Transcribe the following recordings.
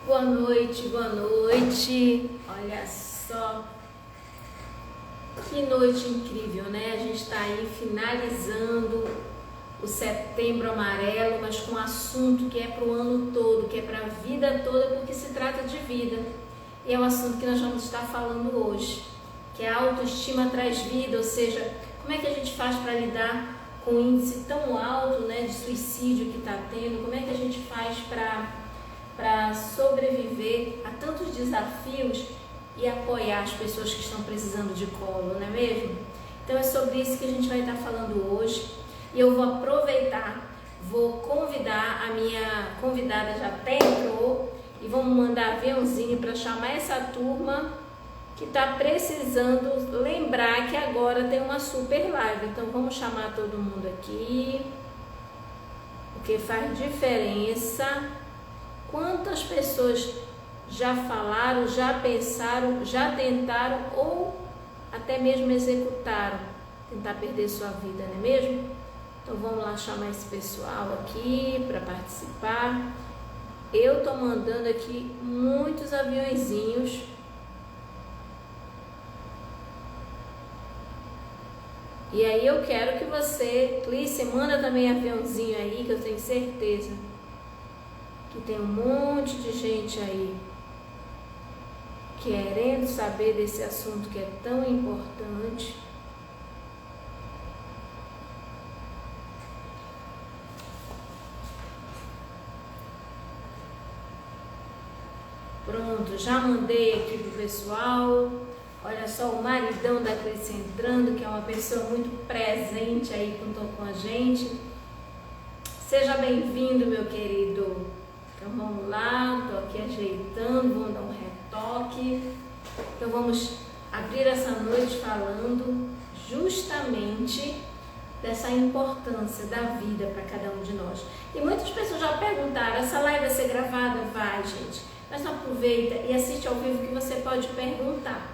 Boa noite, boa noite. Olha só, que noite incrível, né? A gente está aí finalizando o Setembro Amarelo, mas com um assunto que é para o ano todo, que é para a vida toda, porque se trata de vida. E é o assunto que nós vamos estar falando hoje, que é a autoestima traz vida, ou seja, como é que a gente faz para lidar com um índice tão alto, né, de suicídio que está tendo, como é que a gente faz para sobreviver a tantos desafios e apoiar as pessoas que estão precisando de colo, não é mesmo? Então é sobre isso que a gente vai estar falando hoje. E eu vou aproveitar, vou convidar, a minha convidada já até entrou, e vamos mandar aviãozinho para chamar essa turma que está precisando lembrar que agora tem uma super live. Então vamos chamar todo mundo aqui, porque faz diferença. Quantas pessoas já falaram, já pensaram, já tentaram ou até mesmo executaram tentar perder sua vida, não é mesmo? Então vamos lá chamar esse pessoal aqui para participar. Eu estou mandando aqui muitos aviõezinhos. E aí eu quero que você, Clícia, manda também aviãozinho aí, que eu tenho certeza que tem um monte de gente aí querendo saber desse assunto que é tão importante. Pronto, já mandei aqui pro pessoal. Olha só o maridão da Clícia entrando, que é uma pessoa muito presente aí com a gente. Seja bem-vindo, meu querido. Então vamos lá, tô aqui ajeitando, vamos dar um retoque. Então vamos abrir essa noite falando justamente dessa importância da vida para cada um de nós. E muitas pessoas já perguntaram, essa live vai ser gravada? Vai, gente. Mas aproveita e assiste ao vivo que você pode perguntar,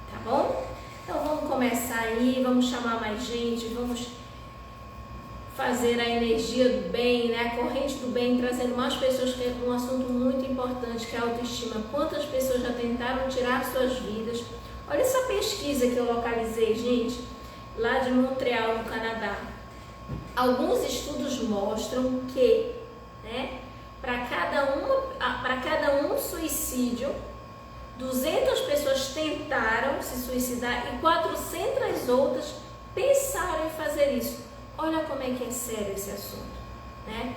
tá bom? Então vamos começar aí, vamos chamar mais gente, vamos fazer a energia do bem, né? A corrente do bem, trazendo mais pessoas, que é um assunto muito importante, que é a autoestima. Quantas pessoas já tentaram tirar suas vidas? Olha essa pesquisa que eu localizei, gente, lá de Montreal, no Canadá. Alguns estudos mostram que, né, para cada um suicídio, 200 pessoas tentaram se suicidar e 400 outras pensaram em fazer isso. Olha como é que é sério esse assunto, né?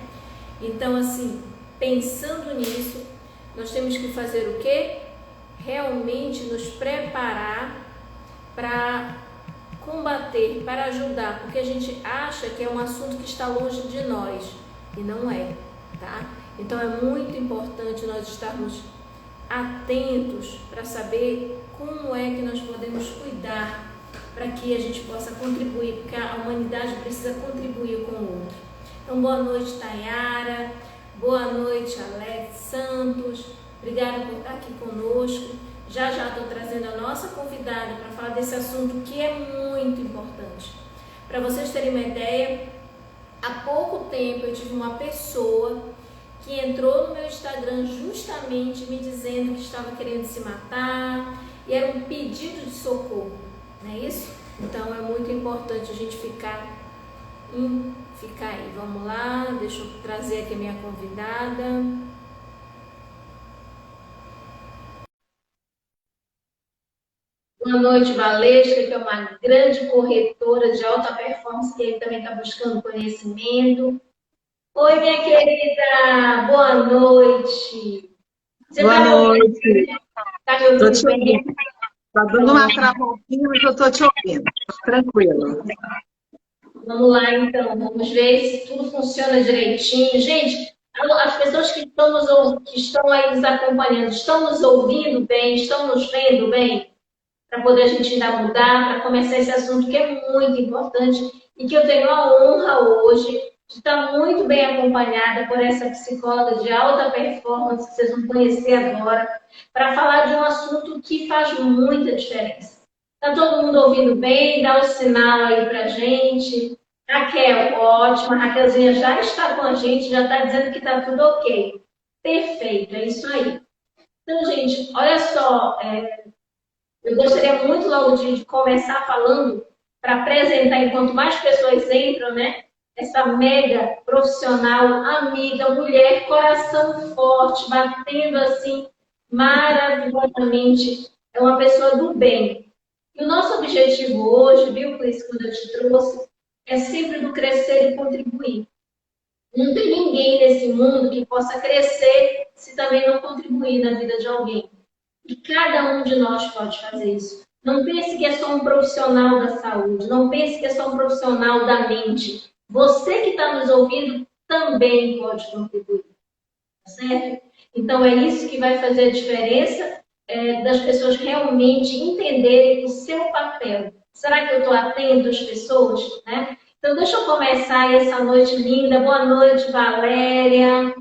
Então, assim, pensando nisso, nós temos que fazer o quê? Realmente nos preparar para combater, para ajudar, porque a gente acha que é um assunto que está longe de nós e não é, tá? Então é muito importante nós estarmos atentos para saber como é que nós podemos cuidar para que a gente possa contribuir, porque a humanidade precisa contribuir com o outro. Então, boa noite, Tayara, boa noite, Alex Santos, obrigada por estar aqui conosco. Já estou trazendo a nossa convidada para falar desse assunto que é muito importante. Para vocês terem uma ideia, há pouco tempo eu tive uma pessoa que entrou no meu Instagram justamente me dizendo que estava querendo se matar e era um pedido de socorro, não é isso? Então é muito importante a gente ficar aí. Vamos lá, deixa eu trazer aqui a minha convidada. Boa noite, Valesca, que é uma grande corretora de alta performance, que também está buscando conhecimento. Oi, minha querida, boa noite. Você Boa está me ouvindo? noite. Está me Tô ouvindo te bem? ouvindo. Tá dando uma travadinha, mas eu tô te ouvindo. Tranquilo. Vamos lá, então. Vamos ver se tudo funciona direitinho. Gente, as pessoas que estão aí nos acompanhando, estão nos ouvindo bem, estão nos vendo bem? Para poder a gente ainda mudar, para começar esse assunto que é muito importante e que eu tenho a honra hoje de estar muito bem acompanhada por essa psicóloga de alta performance que vocês vão conhecer agora, para falar de um assunto que faz muita diferença. Está todo mundo ouvindo bem? Dá o sinal aí para gente. Raquel, ótimo. A Raquelzinha já está com a gente, já está dizendo que está tudo ok. Perfeito, é isso aí. Então, gente, olha só, eu gostaria muito logo de começar falando para apresentar, enquanto mais pessoas entram, né? Essa mega profissional, amiga, mulher, coração forte, batendo assim maravilhosamente. É uma pessoa do bem. E o nosso objetivo hoje, viu, Cris, quando eu te trouxe, é sempre do crescer e contribuir. Não tem ninguém nesse mundo que possa crescer se também não contribuir na vida de alguém. E cada um de nós pode fazer isso. Não pense que é só um profissional da saúde, não pense que é só um profissional da mente. Você que está nos ouvindo também pode contribuir, tá certo? Então é isso que vai fazer a diferença das pessoas realmente entenderem o seu papel. Será que eu estou atento às pessoas, né? Então deixa eu começar essa noite linda. Boa noite, Valéria.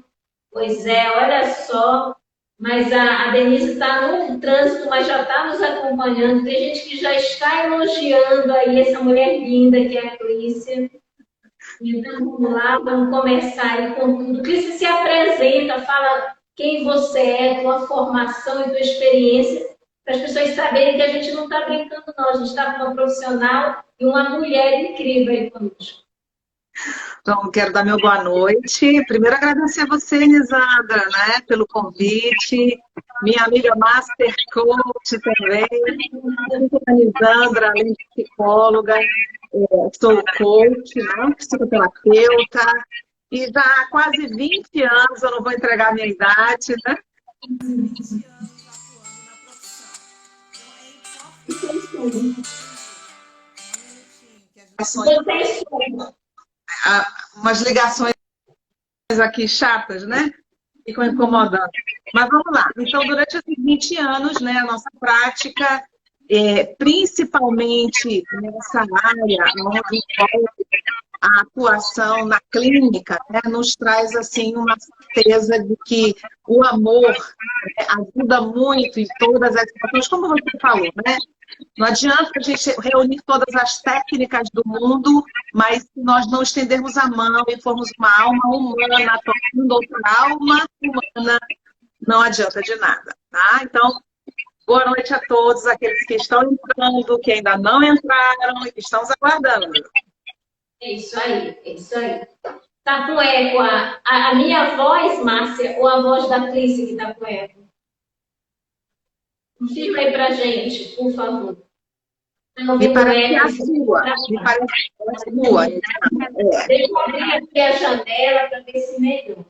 Pois é, olha só. Mas a Denise está no trânsito, mas já está nos acompanhando. Tem gente que já está elogiando aí essa mulher linda que é a Clícia. Então vamos lá, vamos começar aí com tudo. Clícia, se apresenta, fala quem você é, tua formação e tua experiência, para as pessoas saberem que a gente não está brincando, não. A gente está com uma profissional e uma mulher incrível aí conosco. Então, quero dar meu boa noite. Primeiro, agradecer a você, Elisandra, né, pelo convite. Minha amiga Master Coach também. Eu sou a Elisandra, além de psicóloga, sou coach, né, psicoterapeuta. E já há quase 20 anos, eu não vou entregar a minha idade, né? Umas ligações aqui chatas, né? Ficam incomodando. Mas vamos lá. Então, durante esses 20 anos, né, a nossa prática, principalmente nessa área onde a atuação na clínica, né, nos traz assim uma certeza de que o amor, né, ajuda muito em todas as situações, como você falou, né? Não adianta a gente reunir todas as técnicas do mundo, mas se nós não estendermos a mão e formos uma alma humana tocando outra alma humana, não adianta de nada, tá? Então, boa noite a todos, aqueles que estão entrando, que ainda não entraram e que estão nos aguardando. É isso aí, é isso aí. Tá com eco a minha voz, Márcia, ou a voz da Clícia que tá com eco? Confirma aí pra gente, por favor. Me parece a sua. Me parece a sua. Deixa eu abrir aqui a janela para ver se melhora.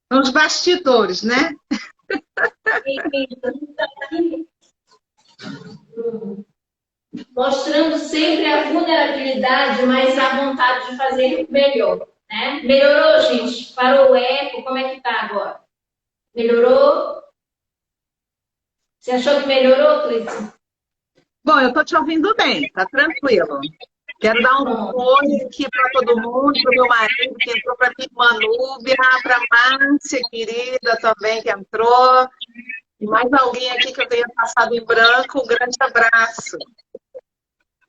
Nos bastidores, né? Mostrando sempre a vulnerabilidade, mas a vontade de fazer melhor. Né? Melhorou, gente? Parou o eco? Como é que tá agora? Melhorou? Você achou que melhorou, Cleiton? Bom, eu estou te ouvindo bem, tá tranquilo. Quero dar um oi aqui para todo mundo, para o meu marido que entrou, para minha irmã Núbia, para a Márcia, querida, também que entrou. E mais alguém aqui que eu tenha passado em branco, um grande abraço.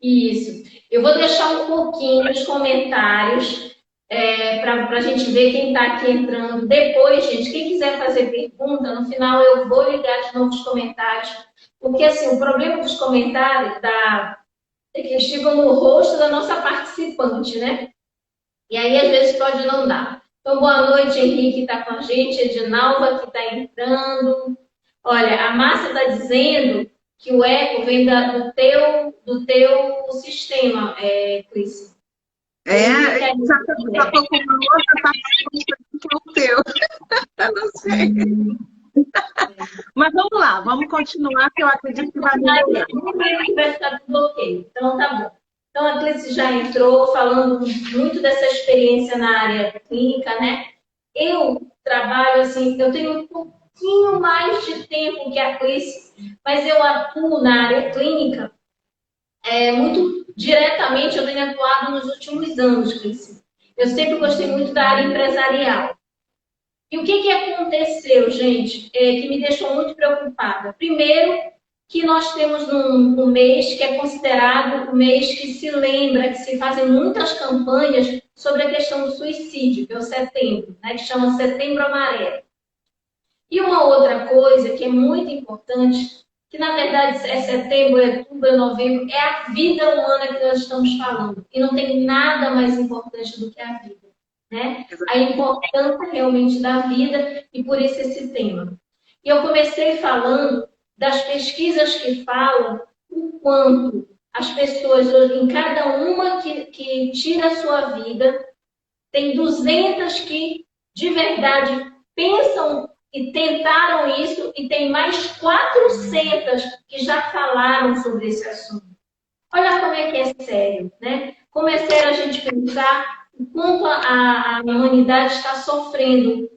Isso. Eu vou deixar um pouquinho nos comentários para a gente ver quem está aqui entrando. Depois, gente, quem quiser fazer pergunta, no final eu vou ligar de novo os comentários. Porque, assim, o problema dos comentários é que eles ficam no rosto da nossa participante, né? E aí, às vezes, pode não dar. Então, boa noite, Henrique, que está com a gente, Edinalva, que está entrando. Olha, a Márcia está dizendo que o eco vem do teu sistema, Cris. Exatamente. Eu estou com uma outra participante que é o teu. Eu não sei. Mas vamos lá, vamos continuar, que eu acredito que vai melhorar. Vai ficar tudo ok. Então, tá bom. Então, a Cleice já entrou falando muito dessa experiência na área clínica, né? Eu trabalho assim, eu tenho um pouquinho mais de tempo que a Cleice, mas eu atuo na área clínica muito diretamente, eu tenho atuado nos últimos anos, Cleice. Eu sempre gostei muito da área empresarial. E o que aconteceu, gente, que me deixou muito preocupada? Primeiro, que nós temos um mês que é considerado o mês que se lembra, que se fazem muitas campanhas sobre a questão do suicídio, que é o setembro, né, que chama Setembro Amarelo. E uma outra coisa que é muito importante, que na verdade é setembro, é outubro, é novembro, é a vida humana que nós estamos falando. E não tem nada mais importante do que a vida, né? A importância realmente da vida e por isso esse tema. E eu comecei falando das pesquisas que falam o quanto as pessoas, em cada uma que tira a sua vida, tem 200 que de verdade pensam e tentaram isso, e tem mais 400 que já falaram sobre esse assunto. Olha como é que é sério, né? Como é sério a gente pensar o quanto a humanidade está sofrendo,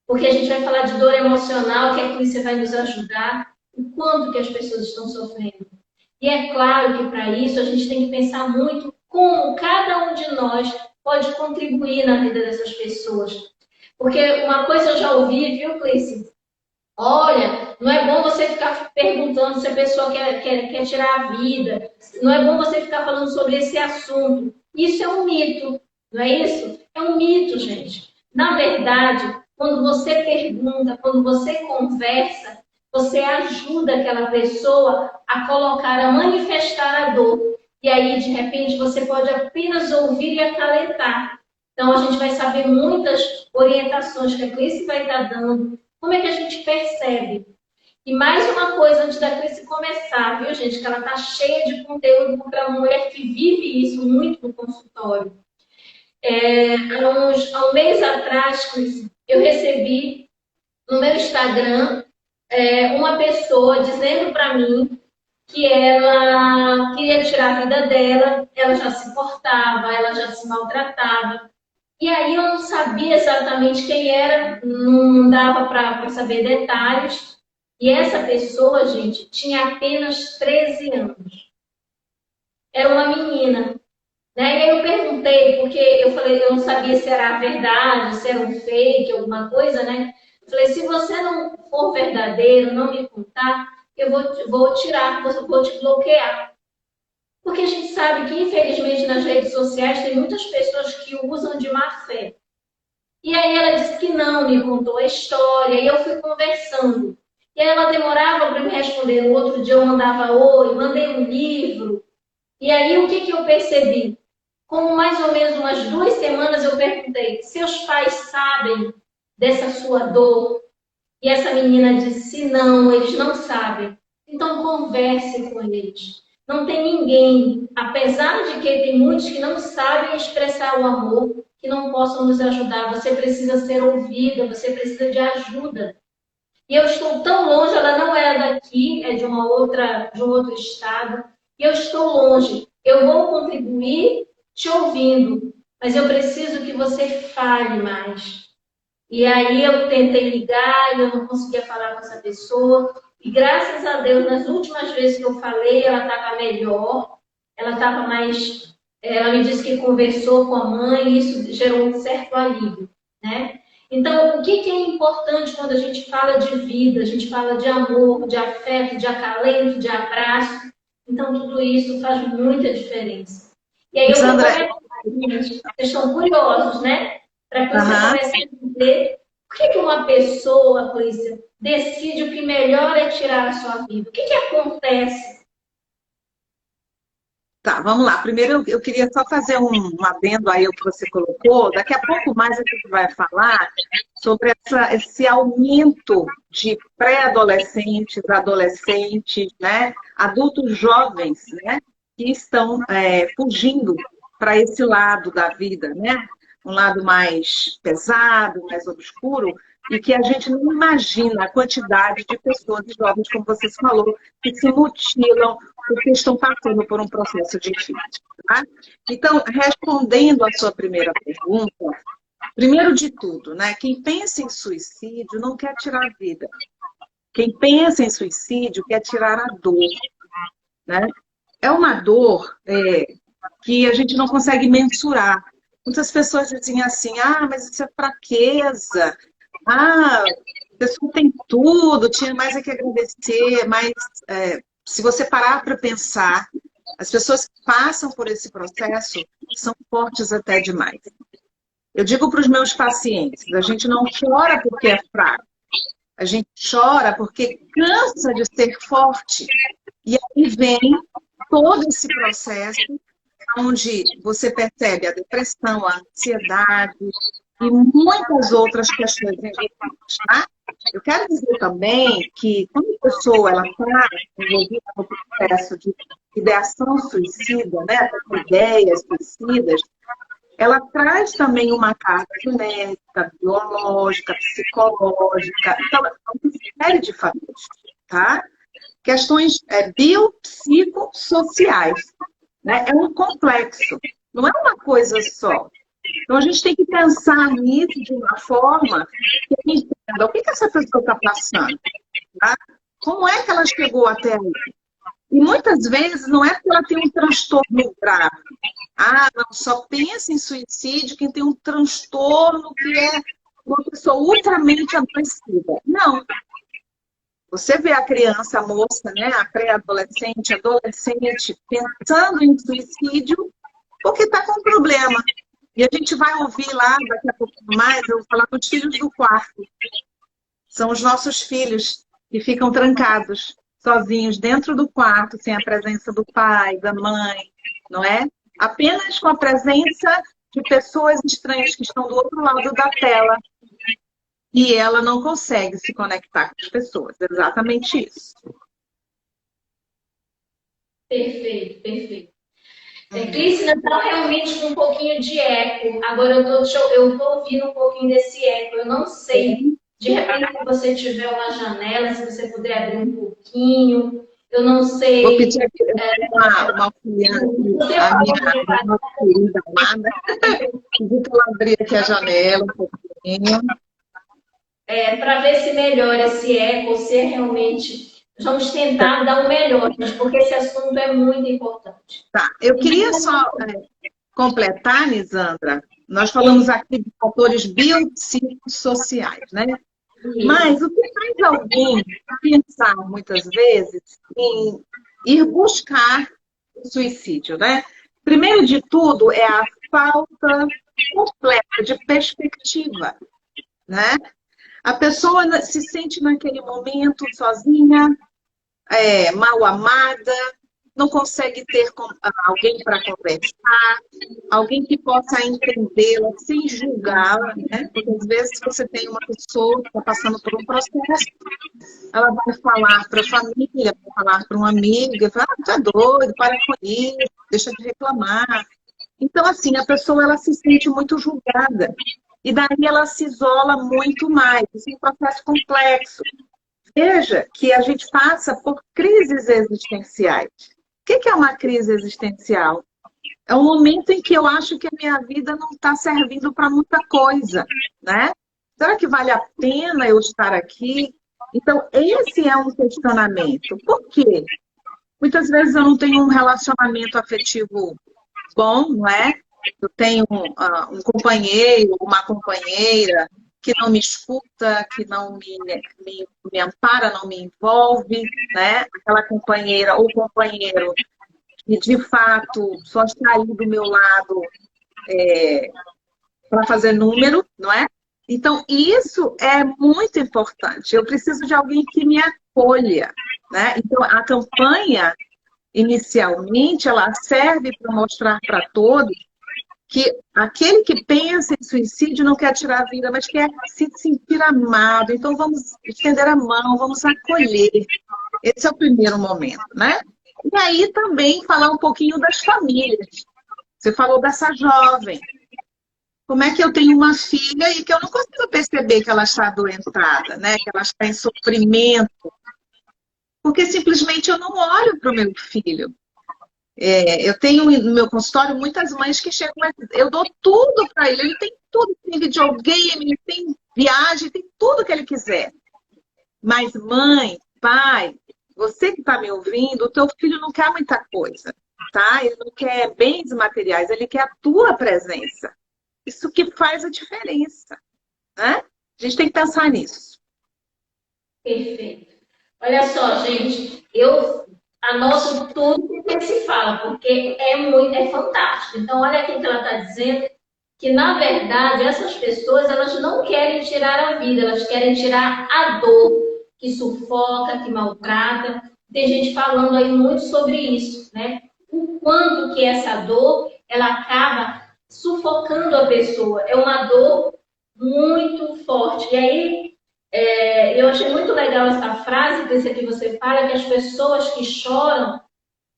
porque a gente vai falar de dor emocional, que é que você vai nos ajudar, o quanto que as pessoas estão sofrendo. E é claro que para isso a gente tem que pensar muito como cada um de nós pode contribuir na vida dessas pessoas. Porque uma coisa eu já ouvi, viu, Cleice? Olha, não é bom você ficar perguntando se a pessoa quer tirar a vida. Não é bom você ficar falando sobre esse assunto. Isso é um mito, não é isso? É um mito, gente. Na verdade, quando você pergunta, quando você conversa, você ajuda aquela pessoa a colocar, a manifestar a dor. E aí, de repente, você pode apenas ouvir e acalentar. Então, a gente vai saber muitas orientações que a Cleice vai estar dando. Como é que a gente percebe? E mais uma coisa antes da Cleice começar, viu, gente? Que ela está cheia de conteúdo para uma mulher que vive isso muito no consultório. Há um mês atrás, Cleice, eu recebi no meu Instagram uma pessoa dizendo para mim que ela queria tirar a vida dela, ela já se cortava, ela já se maltratava. E aí eu não sabia exatamente quem era, não dava para saber detalhes. E essa pessoa, gente, tinha apenas 13 anos. Era uma menina. Né? E aí eu perguntei, porque eu falei, eu não sabia se era verdade, se era um fake, alguma coisa, né? Eu falei, se você não for verdadeiro, não me contar, eu vou tirar, vou te bloquear. Porque a gente sabe que, infelizmente, nas redes sociais tem muitas pessoas que usam de má fé. E aí ela disse que não, me contou a história, e eu fui conversando. E aí ela demorava para me responder. No outro dia eu mandava oi, mandei um livro. E aí o que eu percebi? Com mais ou menos umas 2 semanas eu perguntei, seus pais sabem dessa sua dor? E essa menina disse, não, eles não sabem. Então converse com eles. Não tem ninguém, apesar de que tem muitos que não sabem expressar o amor, que não possam nos ajudar. Você precisa ser ouvida, você precisa de ajuda. E eu estou tão longe, ela não é daqui, é de um outro estado, e eu estou longe. Eu vou contribuir te ouvindo, mas eu preciso que você fale mais. E aí eu tentei ligar e eu não conseguia falar com essa pessoa. E graças a Deus, nas últimas vezes que eu falei, ela estava melhor, ela estava mais. Ela me disse que conversou com a mãe e isso gerou um certo alívio, né? Então, o que é importante quando a gente fala de vida, a gente fala de amor, de afeto, de acalento, de abraço? Então, tudo isso faz muita diferença. E aí eu vou começar, vocês estão curiosos, né? Para que você comece a entender por que uma pessoa, Clícia, decide o que melhor é tirar a sua vida. O que acontece? Tá, vamos lá. Primeiro, eu queria só fazer um adendo aí ao que você colocou. Daqui a pouco mais a gente vai falar sobre esse aumento de pré-adolescentes, adolescentes, né, adultos jovens, né, que estão fugindo para esse lado da vida, né? Um lado mais pesado, mais obscuro, e que a gente não imagina a quantidade de pessoas jovens, como você falou, que se mutilam porque estão passando por um processo difícil. Tá? Então, respondendo à sua primeira pergunta, primeiro de tudo, né, quem pensa em suicídio não quer tirar a vida. Quem pensa em suicídio quer tirar a dor. Né? É uma dor que a gente não consegue mensurar. Muitas pessoas dizem assim, mas isso é fraqueza. A pessoa tem tudo, tinha mais a que agradecer, mas se você parar para pensar, as pessoas que passam por esse processo são fortes até demais. Eu digo para os meus pacientes, a gente não chora porque é fraco, a gente chora porque cansa de ser forte. E aí vem todo esse processo onde você percebe a depressão, a ansiedade e muitas outras questões envolvidas, tá? Eu quero dizer também que quando a pessoa ela está envolvida no processo de ideação suicida, né, com ideias suicidas, ela traz também uma carga genética, biológica, psicológica, então é uma série de fatores, tá? Questões biopsicossociais, né? É um complexo, não é uma coisa só. Então a gente tem que pensar nisso de uma forma que a gente entenda o que essa pessoa está passando, tá? Como é que ela chegou até aí? E muitas vezes não é porque ela tem um transtorno grave. Ah, não, só pensa em suicídio quem tem um transtorno que é uma pessoa ultramente adoecida. Não. Você vê a criança, a moça, né, a pré-adolescente, adolescente, pensando em suicídio porque está com um problema. E a gente vai ouvir lá, daqui a pouco mais, eu vou falar dos filhos do quarto. São os nossos filhos que ficam trancados, sozinhos, dentro do quarto, sem a presença do pai, da mãe, não é? Apenas com a presença de pessoas estranhas que estão do outro lado da tela. E ela não consegue se conectar com as pessoas. É exatamente isso. Perfeito, perfeito. Cristina, está realmente com um pouquinho de eco. Agora eu tô ouvindo um pouquinho desse eco. Eu não sei, de repente, se você tiver uma janela, se você puder abrir um pouquinho. Eu não sei. Vou pedir aqui uma auxiliar, a minha querida amada. Vou abrir aqui a janela um pouquinho. Para ver se melhora esse eco, se é realmente. Vamos tentar dar o melhor, porque esse assunto é muito importante. Tá, eu queria só completar, Nisandra. Nós falamos aqui de fatores biopsicossociais, né? Mas o que faz alguém pensar muitas vezes em ir buscar o suicídio, né? Primeiro de tudo é a falta completa de perspectiva, né? A pessoa se sente naquele momento sozinha, mal amada, não consegue ter alguém para conversar, alguém que possa entendê-la sem julgá-la, né? Porque às vezes você tem uma pessoa que está passando por um processo, ela vai falar para a família, vai falar para uma amiga, fala, ah, tá doido, para com isso, deixa de reclamar. Então, assim, a pessoa ela se sente muito julgada. E daí ela se isola muito mais. Isso é um processo complexo. Veja que a gente passa por crises existenciais. O que é uma crise existencial? É um momento em que eu acho que a minha vida não está servindo para muita coisa, né? Será que vale a pena eu estar aqui? Então, esse é um questionamento. Por quê? Muitas vezes eu não tenho um relacionamento afetivo bom, não é? Eu tenho um companheiro, uma companheira que não me escuta, que não me ampara, não me envolve, né? Aquela companheira ou companheiro que, de fato, só está ali do meu lado para fazer número, não é? Então, isso é muito importante. Eu preciso de alguém que me acolha, né? Então, a campanha, inicialmente, ela serve para mostrar para todos que aquele que pensa em suicídio não quer tirar a vida, mas quer se sentir amado. Então, vamos estender a mão, vamos acolher. Esse é o primeiro momento, né? E aí também falar um pouquinho das famílias. Você falou dessa jovem. Como é que eu tenho uma filha e que eu não consigo perceber que ela está adoentada, né? Que ela está em sofrimento. Porque simplesmente eu não olho para o meu filho. Eu tenho no meu consultório muitas mães que chegam, mas eu dou tudo para ele. Ele tem tudo, tem videogame, ele tem viagem, tem tudo que ele quiser. Mas mãe, pai, você que está me ouvindo, o teu filho não quer muita coisa, tá? Ele não quer bens materiais, ele quer a tua presença. Isso que faz a diferença, né? A gente tem que pensar nisso. Perfeito. Olha só, gente, anoto tudo que se fala, porque é fantástico. Então, olha aqui que ela está dizendo, que na verdade essas pessoas elas não querem tirar a vida, elas querem tirar a dor que sufoca, que maltrata. Tem gente falando aí muito sobre isso, né? O quanto que essa dor ela acaba sufocando a pessoa. É uma dor muito forte. E aí eu achei muito legal essa frase desse que você fala, que as pessoas que choram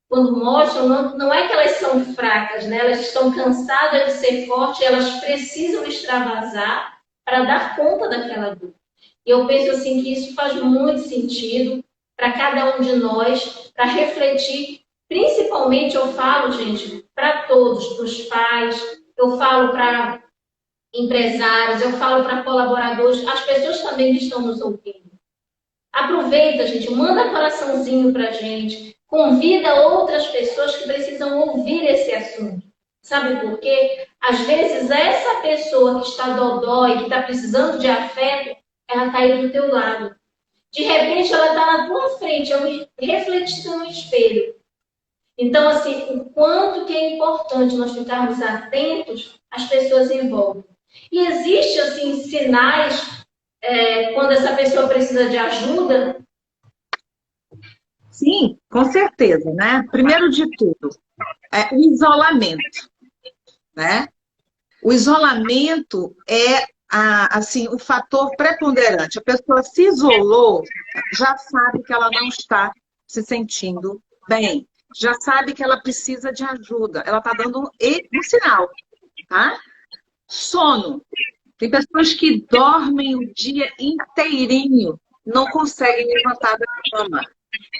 quando mostram, não é que elas são fracas, né? Elas estão cansadas de ser fortes, elas precisam extravasar para dar conta daquela dor. E eu penso assim que isso faz muito sentido para cada um de nós, para refletir. Principalmente eu falo, gente, para todos, para os pais, eu falo para empresários, eu falo para colaboradores, as pessoas também que estão nos ouvindo. Aproveita, gente, manda coraçãozinho pra gente, convida outras pessoas que precisam ouvir esse assunto. Sabe por quê? Às vezes essa pessoa que está dodói, que está precisando de afeto, ela está aí do teu lado. De repente ela está na tua frente, refletindo no espelho. Então, assim, o quanto que é importante nós ficarmos atentos às pessoas em volta. E existe, assim, sinais quando essa pessoa precisa de ajuda? Sim, com certeza, né? Primeiro de tudo, o isolamento, né? O isolamento é assim, o fator preponderante. A pessoa se isolou, já sabe que ela não está se sentindo bem, já sabe que ela precisa de ajuda, ela está dando um sinal, tá? Sono. Tem pessoas que dormem o dia inteirinho, não conseguem levantar da cama.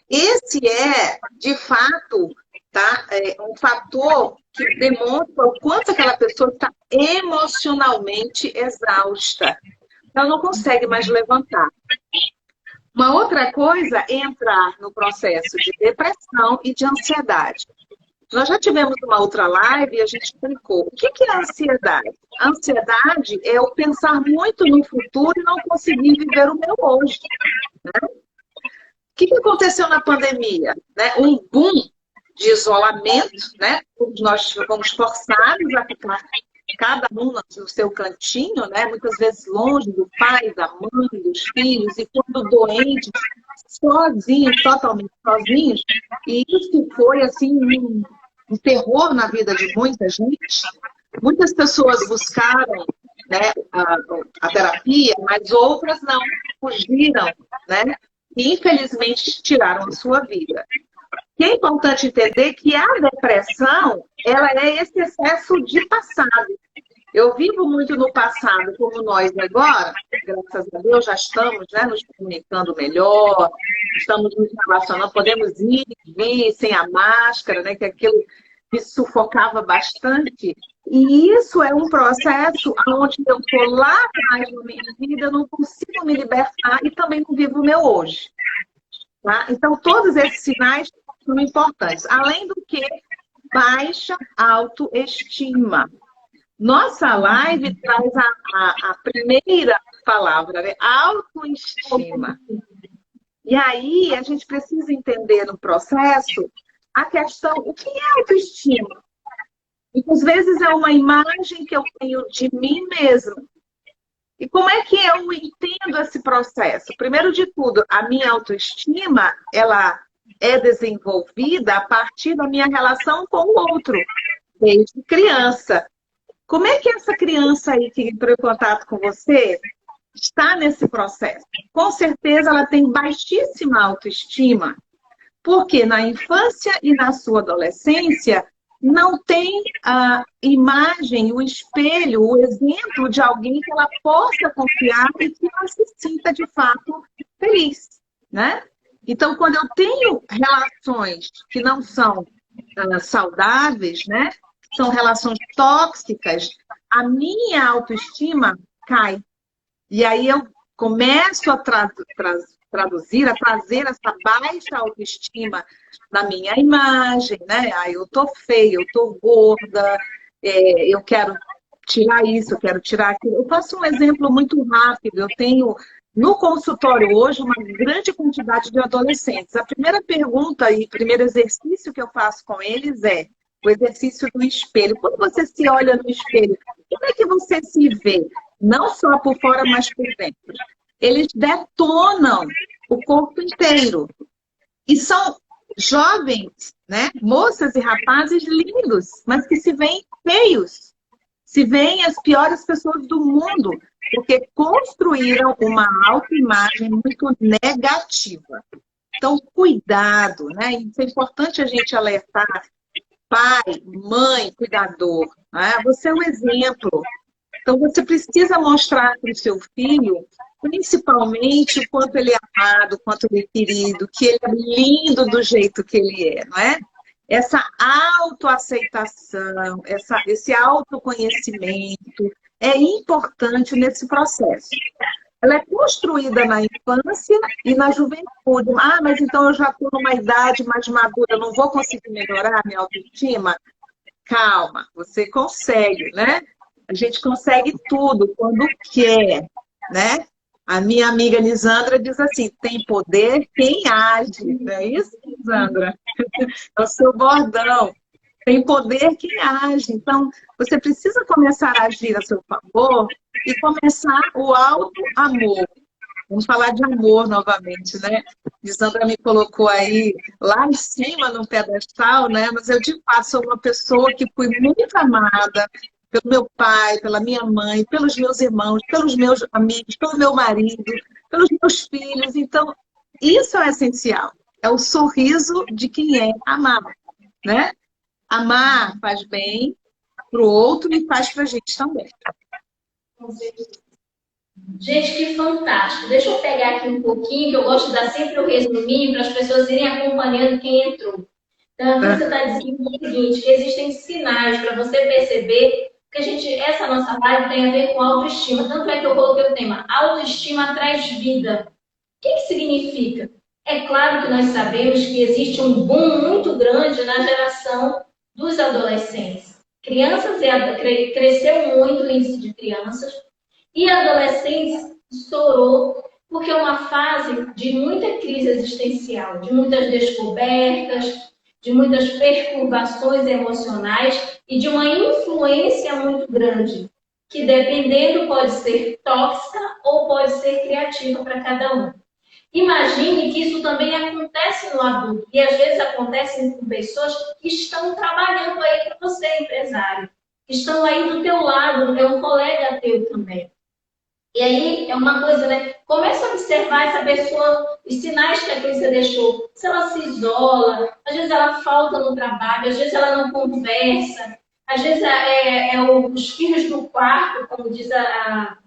Esse é, de fato, tá, um fator que demonstra o quanto aquela pessoa está emocionalmente exausta. Ela não consegue mais levantar. Uma outra coisa é entrar no processo de depressão e de ansiedade. Nós já tivemos uma outra live e a gente explicou. O que é a ansiedade? A ansiedade é o pensar muito no futuro e não conseguir viver o meu hoje. Né? O que aconteceu na pandemia? Né? Um boom de isolamento, né? Nós fomos forçados a ficar cada um no seu cantinho, né? Muitas vezes longe do pai, da mãe, dos filhos, e quando doentes, sozinhos, totalmente sozinhos. E isso foi assim um terror na vida de muita gente. Muitas pessoas buscaram, né, a terapia, mas outras não, fugiram, né? E infelizmente tiraram a sua vida. E é importante entender que a depressão, ela é esse excesso de passado. Eu vivo muito no passado, como nós agora, graças a Deus, já estamos, né, nos comunicando melhor, estamos nos relacionando, podemos ir e vir sem a máscara, né, que aquilo me sufocava bastante. E isso é um processo onde eu estou lá atrás na minha vida, eu não consigo me libertar e também não vivo o meu hoje. Tá? Então, todos esses sinais são importantes. Além do que, baixa autoestima. Nossa live traz a primeira palavra, né? Autoestima. E aí, a gente precisa entender no processo a questão, o que é autoestima? Muitas vezes é uma imagem que eu tenho de mim mesma. E como é que eu entendo esse processo? Primeiro de tudo, a minha autoestima, ela é desenvolvida a partir da minha relação com o outro, desde criança. Como é que essa criança aí que entrou em contato com você está nesse processo? Com certeza ela tem baixíssima autoestima, porque na infância e na sua adolescência não tem a imagem, o espelho, o exemplo de alguém que ela possa confiar e que ela se sinta de fato feliz, né? Então, quando eu tenho relações que não são saudáveis, né? São relações tóxicas, a minha autoestima cai. E aí eu começo a traduzir, a fazer essa baixa autoestima na minha imagem, né? Ah, eu tô feia, eu tô gorda, eu quero tirar isso, eu quero tirar aquilo. Eu faço um exemplo muito rápido. Eu tenho no consultório hoje uma grande quantidade de adolescentes. A primeira pergunta e primeiro exercício que eu faço com eles é o exercício do espelho. Quando você se olha no espelho, como é que você se vê? Não só por fora, mas por dentro. Eles detonam o corpo inteiro. E são jovens, né? Moças e rapazes lindos, mas que se veem feios. Se veem as piores pessoas do mundo, porque construíram uma autoimagem muito negativa. Então, cuidado, né? Isso é importante a gente alertar. Pai, mãe, cuidador, né? Você é um exemplo. Então, você precisa mostrar para o seu filho, principalmente, o quanto ele é amado, o quanto ele é querido, que ele é lindo do jeito que ele é, não é? Essa autoaceitação, esse autoconhecimento é importante nesse processo. Ela é construída na infância e na juventude. Ah, mas então eu já estou numa idade mais madura, não vou conseguir melhorar a minha autoestima? Calma, você consegue, né? A gente consegue tudo quando quer, né? A minha amiga Lisandra diz assim, tem poder quem age, não é isso, Lisandra? É o seu bordão. Tem poder quem age. Então, você precisa começar a agir a seu favor e começar o auto-amor. Vamos falar de amor novamente, né? Lisandra me colocou aí lá em cima no pedestal, né? Mas eu, de fato, sou uma pessoa que fui muito amada pelo meu pai, pela minha mãe, pelos meus irmãos, pelos meus amigos, pelo meu marido, pelos meus filhos. Então, isso é essencial. É o sorriso de quem é amado, né? Amar faz bem para o outro e faz para a gente também. Gente, que fantástico. Deixa eu pegar aqui um pouquinho, que eu gosto de dar sempre o resuminho para as pessoas irem acompanhando quem entrou. Então, aqui você está dizendo o seguinte, que existem sinais para você perceber que essa nossa live tem a ver com autoestima. Tanto é que eu coloquei o tema, autoestima traz vida. O que significa? É claro que nós sabemos que existe um boom muito grande na geração dos adolescentes. Cresceu muito o índice de crianças e adolescentes estourou porque é uma fase de muita crise existencial, de muitas descobertas, de muitas perturbações emocionais e de uma influência muito grande, que dependendo pode ser tóxica ou pode ser criativa para cada um. Imagine que isso também acontece no adulto e às vezes acontece com pessoas que estão trabalhando aí para você, empresário, que estão aí do teu lado, é um colega teu também. E aí é uma coisa, né? Começa a observar essa pessoa, os sinais que a Clícia deixou. Se ela se isola, às vezes ela falta no trabalho, às vezes ela não conversa, às vezes os filhos do quarto, como diz a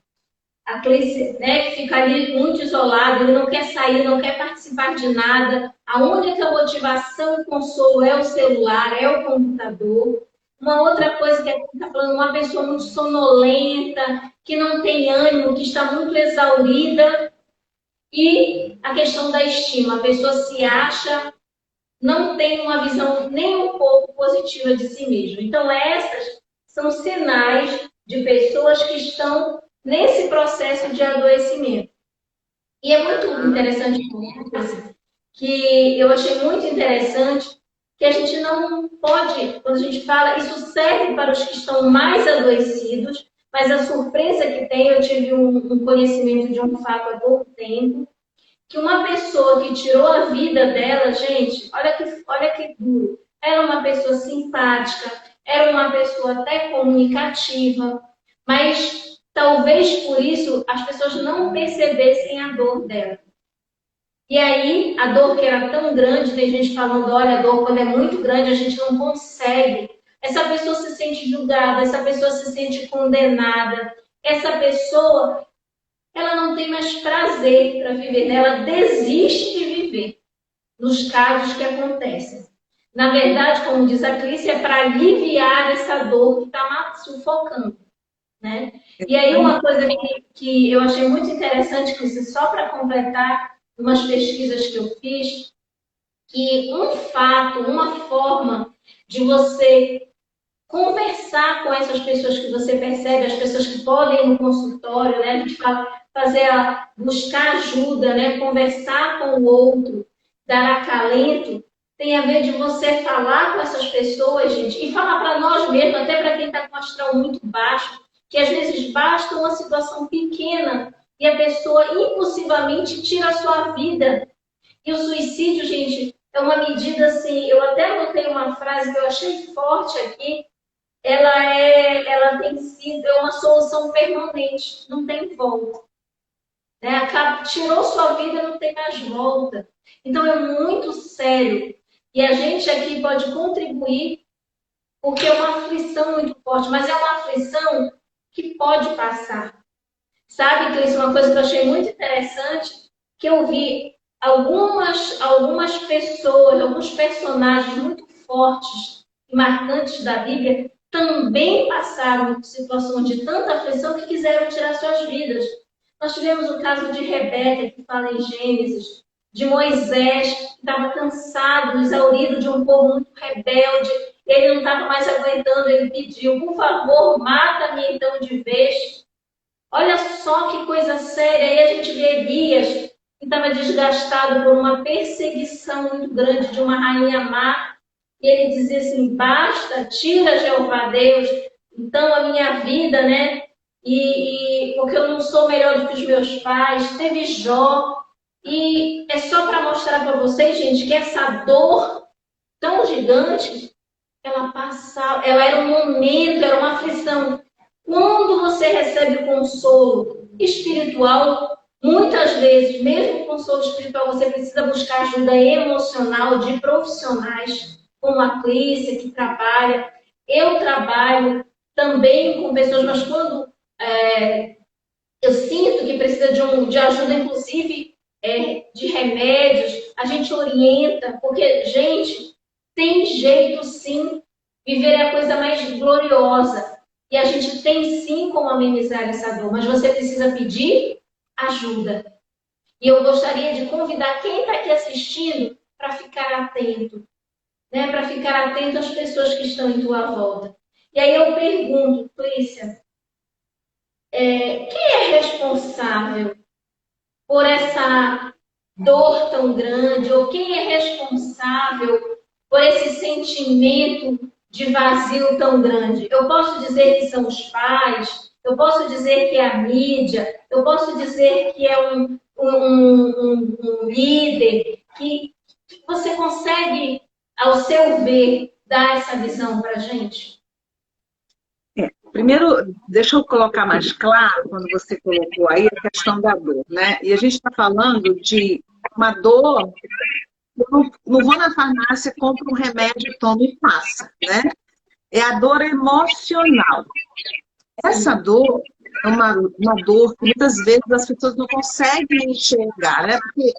Clícia, né? Que fica ali muito isolado, ele não quer sair, não quer participar de nada. A única motivação e consolo é o celular, é o computador. Uma outra coisa que a gente está falando, uma pessoa muito sonolenta, que não tem ânimo, que está muito exaurida. E a questão da estima, a pessoa se acha, não tem uma visão nem um pouco positiva de si mesma. Então, essas são sinais de pessoas que estão nesse processo de adoecimento. E é muito interessante que eu achei muito interessante que a gente não pode, quando a gente fala, isso serve para os que estão mais adoecidos, mas a surpresa que tem, eu tive um conhecimento de um fato há pouco tempo, que uma pessoa que tirou a vida dela, gente, olha que duro, era uma pessoa simpática, era uma pessoa até comunicativa, mas talvez por isso as pessoas não percebessem a dor dela. E aí, a dor que era tão grande, tem gente falando, olha, a dor quando é muito grande, a gente não consegue. Essa pessoa se sente julgada, essa pessoa se sente condenada, essa pessoa, ela não tem mais prazer para viver, né? Ela desiste de viver nos casos que acontecem. Na verdade, como diz a Clícia, é para aliviar essa dor que está sufocando, né? E aí, uma coisa que eu achei muito interessante, Clícia, só para completar, umas pesquisas que eu fiz, que um fato, uma forma de você conversar com essas pessoas que você percebe, as pessoas que podem ir no consultório, né? A gente fala, buscar ajuda, né? Conversar com o outro, dar acalento, tem a ver de você falar com essas pessoas, gente, e falar para nós mesmos, até para quem está com o astral muito baixo, que às vezes basta uma situação pequena e a pessoa impulsivamente tira a sua vida. E o suicídio, gente, é uma medida assim, eu até anotei uma frase que eu achei forte aqui, ela tem sido uma solução permanente, não tem volta. Né? Tirou sua vida, não tem mais volta. Então é muito sério. E a gente aqui pode contribuir, porque é uma aflição muito forte, mas é uma aflição que pode passar. Sabe, Cris, uma coisa que eu achei muito interessante, que eu vi algumas pessoas, alguns personagens muito fortes e marcantes da Bíblia também passaram por situações de tanta aflição que quiseram tirar suas vidas. Nós tivemos o caso de Rebeca, que fala em Gênesis, de Moisés, que estava cansado, exaurido de um povo muito rebelde, ele não estava mais aguentando, ele pediu, por favor, mata-me então de vez. Olha só que coisa séria. Aí a gente vê Elias, que estava desgastado por uma perseguição muito grande de uma rainha má, e ele dizia assim, basta, tira Jeová Deus, então a minha vida, né? E porque eu não sou melhor do que os meus pais. Teve Jó, e é só para mostrar para vocês, gente, que essa dor tão gigante, ela era um momento, era uma aflição. Quando você recebe consolo espiritual, muitas vezes, mesmo consolo espiritual, você precisa buscar ajuda emocional de profissionais, como a Clícia, que trabalha. Eu trabalho também com pessoas, mas quando eu sinto que precisa de ajuda, inclusive de remédios, a gente orienta, porque, gente, tem jeito sim, viver é a coisa mais gloriosa. E a gente tem sim como amenizar essa dor, mas você precisa pedir ajuda. E eu gostaria de convidar quem está aqui assistindo para ficar atento, né? Para ficar atento às pessoas que estão em tua volta. E aí eu pergunto, Clícia, quem é responsável por essa dor tão grande? Ou quem é responsável por esse sentimento de vazio tão grande? Eu posso dizer que são os pais, eu posso dizer que é a mídia, eu posso dizer que é um líder, que você consegue, ao seu ver, dar essa visão para a gente? Primeiro, deixa eu colocar mais claro, quando você colocou aí a questão da dor, né? E a gente está falando de uma dor. Eu não vou na farmácia, compro um remédio, tomo e passa, né? É a dor emocional. Essa dor é uma dor que muitas vezes as pessoas não conseguem enxergar, né? Porque,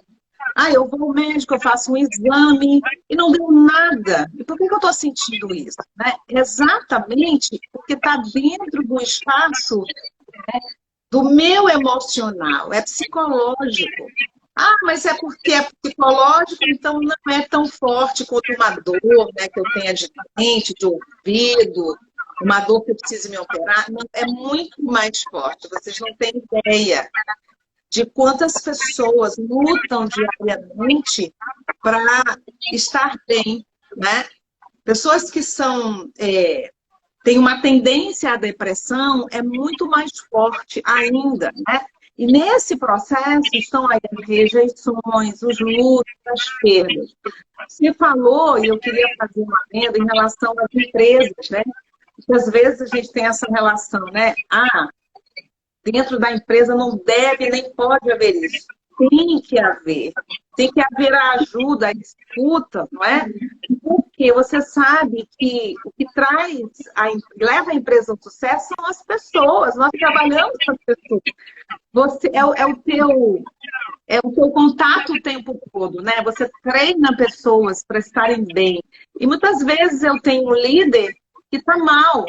eu vou ao médico, eu faço um exame e não deu nada. E por que eu estou sentindo isso? Né? Exatamente porque está dentro do espaço, né, do meu emocional, é psicológico. Mas é porque é psicológico, então não é tão forte quanto uma dor, né, que eu tenha de dente, de ouvido, uma dor que eu preciso me operar. Não, é muito mais forte, vocês não têm ideia de quantas pessoas lutam diariamente para estar bem, né? Pessoas que têm uma tendência à depressão é muito mais forte ainda, né? E nesse processo estão aí as rejeições, os lutos, as perdas. Você falou, e eu queria fazer uma adendo em relação às empresas, né? Porque às vezes a gente tem essa relação, né? Dentro da empresa não deve nem pode haver isso. Tem que haver a ajuda, a escuta, não é? Porque você sabe que o que leva a empresa ao sucesso são as pessoas. Nós trabalhamos com as pessoas. Você é o teu contato o tempo todo, né? Você treina pessoas para estarem bem. E muitas vezes eu tenho um líder que está mal.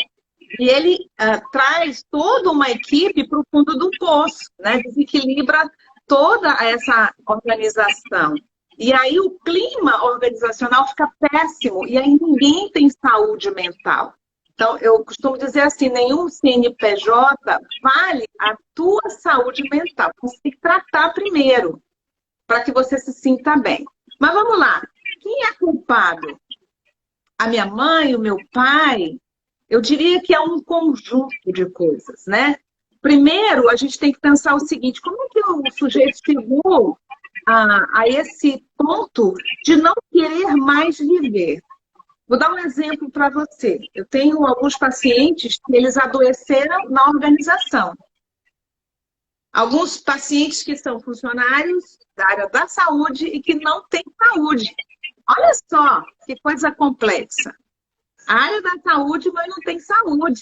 E ele traz toda uma equipe para o fundo do poço, né? Desequilibra toda essa organização. E aí o clima organizacional fica péssimo. E aí ninguém tem saúde mental. Então, eu costumo dizer assim, nenhum CNPJ vale a tua saúde mental. Você tem que tratar primeiro, para que você se sinta bem. Mas vamos lá. Quem é culpado? A minha mãe, o meu pai? Eu diria que é um conjunto de coisas, né? Primeiro, a gente tem que pensar o seguinte, como é que o sujeito chegou a esse ponto de não querer mais viver? Vou dar um exemplo para você. Eu tenho alguns pacientes que eles adoeceram na organização. Alguns pacientes que são funcionários da área da saúde e que não têm saúde. Olha só que coisa complexa. A área da saúde, mas não tem saúde.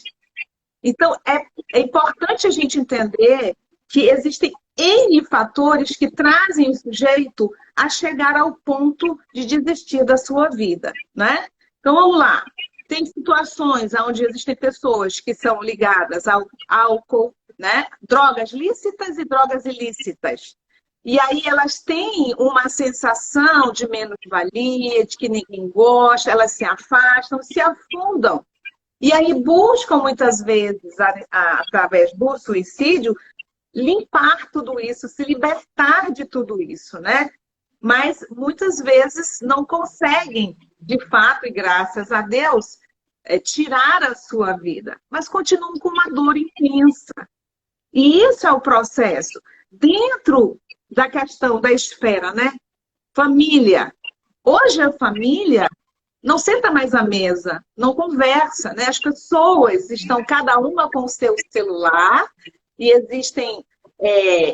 Então, é importante a gente entender que existem N fatores que trazem o sujeito a chegar ao ponto de desistir da sua vida, né? Então, vamos lá. Tem situações onde existem pessoas que são ligadas ao álcool, né? Drogas lícitas e drogas ilícitas. E aí elas têm uma sensação de menos-valia, de que ninguém gosta, elas se afastam, se afundam. E aí buscam, muitas vezes, através do suicídio, limpar tudo isso, se libertar de tudo isso, né? Mas muitas vezes não conseguem, de fato, e graças a Deus, tirar a sua vida, mas continuam com uma dor intensa. E isso é o processo. Dentro da questão da esfera, né? Família. Hoje a família não senta mais à mesa, não conversa, né? As pessoas estão cada uma com o seu celular e existem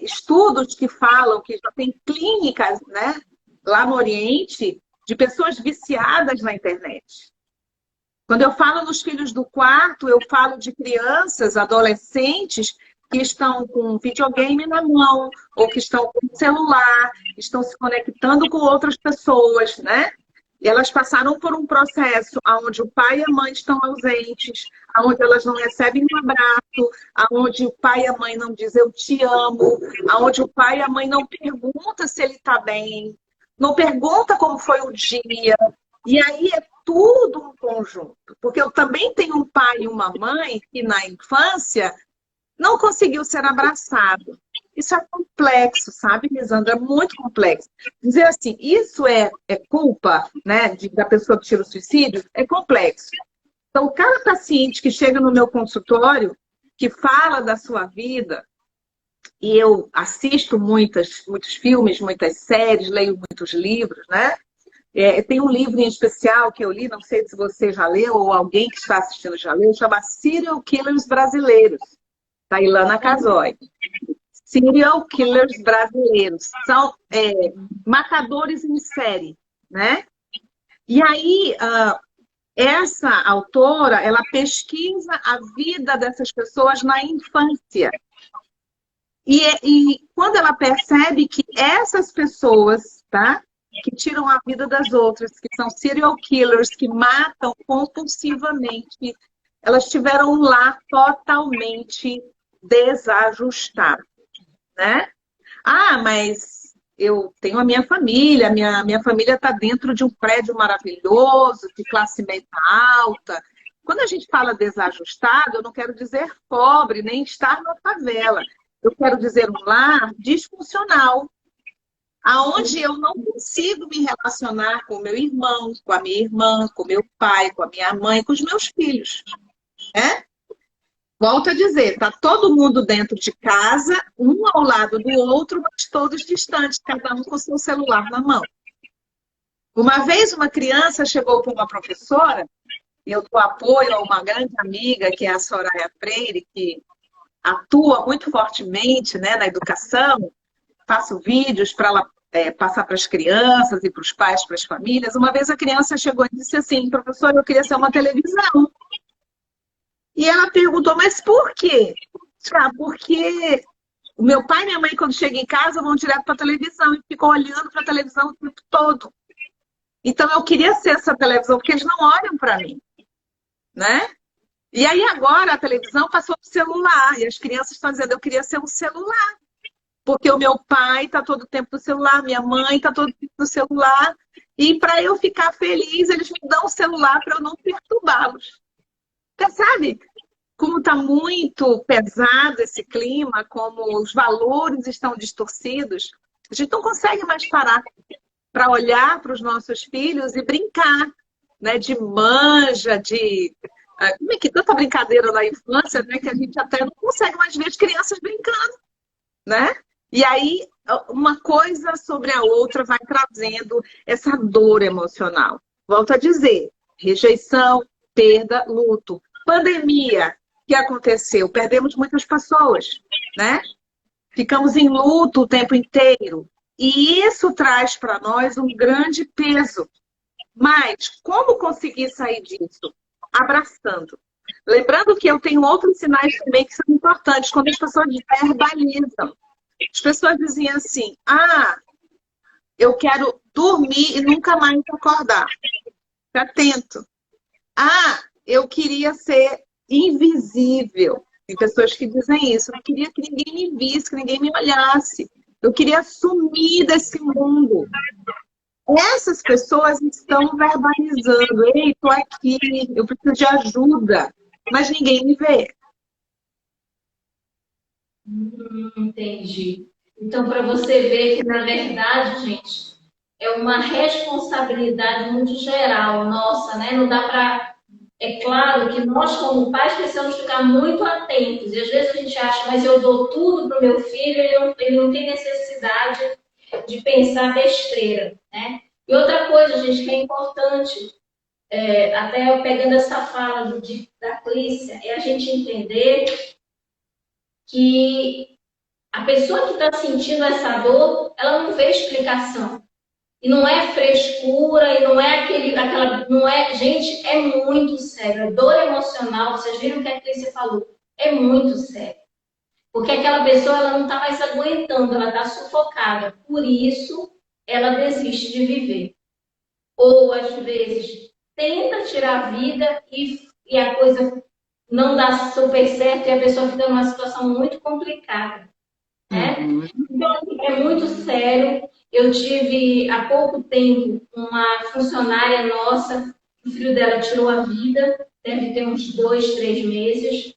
estudos que falam que já tem clínicas, né, lá no Oriente, de pessoas viciadas na internet. Quando eu falo nos filhos do quarto, eu falo de crianças, adolescentes que estão com videogame na mão, ou que estão com celular, estão se conectando com outras pessoas, né? E elas passaram por um processo onde o pai e a mãe estão ausentes, onde elas não recebem um abraço, onde o pai e a mãe não dizem eu te amo, onde o pai e a mãe não perguntam se ele está bem, não pergunta como foi o dia. E aí é tudo um conjunto. Porque eu também tenho um pai e uma mãe que na infância não conseguiu ser abraçado. Isso é complexo, sabe, Lisandra? É muito complexo. Dizer assim, isso é culpa, né, da pessoa que tira o suicídio, é complexo. Então, cada paciente que chega no meu consultório, que fala da sua vida, e eu assisto muitos filmes, muitas séries, leio muitos livros, né? Tem um livro em especial que eu li, não sei se você já leu, ou alguém que está assistindo já leu, chama Serial Killers Brasileiros, da Ilana Casoy. Serial killers brasileiros. São matadores em série, né? E aí, essa autora, ela pesquisa a vida dessas pessoas na infância. E quando ela percebe que essas pessoas, tá? Que tiram a vida das outras, que são serial killers, que matam compulsivamente, elas tiveram um lar totalmente desajustado. Né? Mas eu tenho a minha família, minha família está dentro de um prédio maravilhoso, de classe média alta. Quando a gente fala desajustado, eu não quero dizer pobre, nem estar na favela. Eu quero dizer um lar disfuncional, aonde eu não consigo me relacionar com o meu irmão, com a minha irmã, com o meu pai, com a minha mãe, com os meus filhos. Né? Volto a dizer, está todo mundo dentro de casa, um ao lado do outro, mas todos distantes, cada um com seu celular na mão. Uma vez uma criança chegou para uma professora, e eu dou apoio a uma grande amiga, que é a Soraya Freire, que atua muito fortemente, né, na educação, faço vídeos para ela passar para as crianças e para os pais, para as famílias. Uma vez a criança chegou e disse assim, professora, eu queria ser uma televisão. E ela perguntou, mas por quê? Porque o meu pai e minha mãe, quando chegam em casa, vão direto para a televisão e ficam olhando para a televisão o tempo todo. Então, eu queria ser essa televisão, porque eles não olham para mim. Né? E aí, agora, a televisão passou para o celular. E as crianças estão dizendo, eu queria ser um celular. Porque o meu pai está todo o tempo no celular, minha mãe está todo o tempo no celular. E para eu ficar feliz, eles me dão o celular para eu não perturbá-los. sabe, como está muito pesado esse clima, como os valores estão distorcidos, a gente não consegue mais parar para olhar para os nossos filhos e brincar, né? De manja, de... Como é que tanta brincadeira na infância, né? Que a gente até não consegue mais ver as crianças brincando, né? E aí, uma coisa sobre a outra vai trazendo essa dor emocional. Volto a dizer, rejeição, perda, luto. Pandemia, que aconteceu? Perdemos muitas pessoas, né? Ficamos em luto o tempo inteiro. E isso traz para nós um grande peso. Mas como conseguir sair disso? Abraçando. Lembrando que eu tenho outros sinais também que são importantes, quando as pessoas verbalizam. As pessoas diziam assim, eu quero dormir e nunca mais acordar. Fica atento. Eu queria ser invisível. Tem pessoas que dizem isso. Eu não queria que ninguém me visse, que ninguém me olhasse. Eu queria sumir desse mundo. Essas pessoas estão verbalizando. Ei, estou aqui, eu preciso de ajuda. Mas ninguém me vê. Entendi. Então, para você ver que, na verdade, gente, é uma responsabilidade muito geral nossa, né? Não dá para... É claro que nós, como pais, precisamos ficar muito atentos. E às vezes a gente acha, mas eu dou tudo para o meu filho, ele não tem necessidade de pensar besteira, né? E outra coisa, gente, que é importante, até eu pegando essa fala da Clícia, é a gente entender que a pessoa que está sentindo essa dor, ela não vê explicação. E não é frescura, e não é não é, gente, é muito sério. A dor emocional, vocês viram o que a Clícia falou, é muito sério. Porque aquela pessoa, ela não está mais aguentando, ela está sufocada. Por isso, ela desiste de viver. Ou, às vezes, tenta tirar a vida e a coisa não dá super certo e a pessoa fica numa situação muito complicada. Né? Então, é muito sério. Eu tive, há pouco tempo, uma funcionária nossa, o filho dela tirou a vida, deve ter uns 2, 3 meses.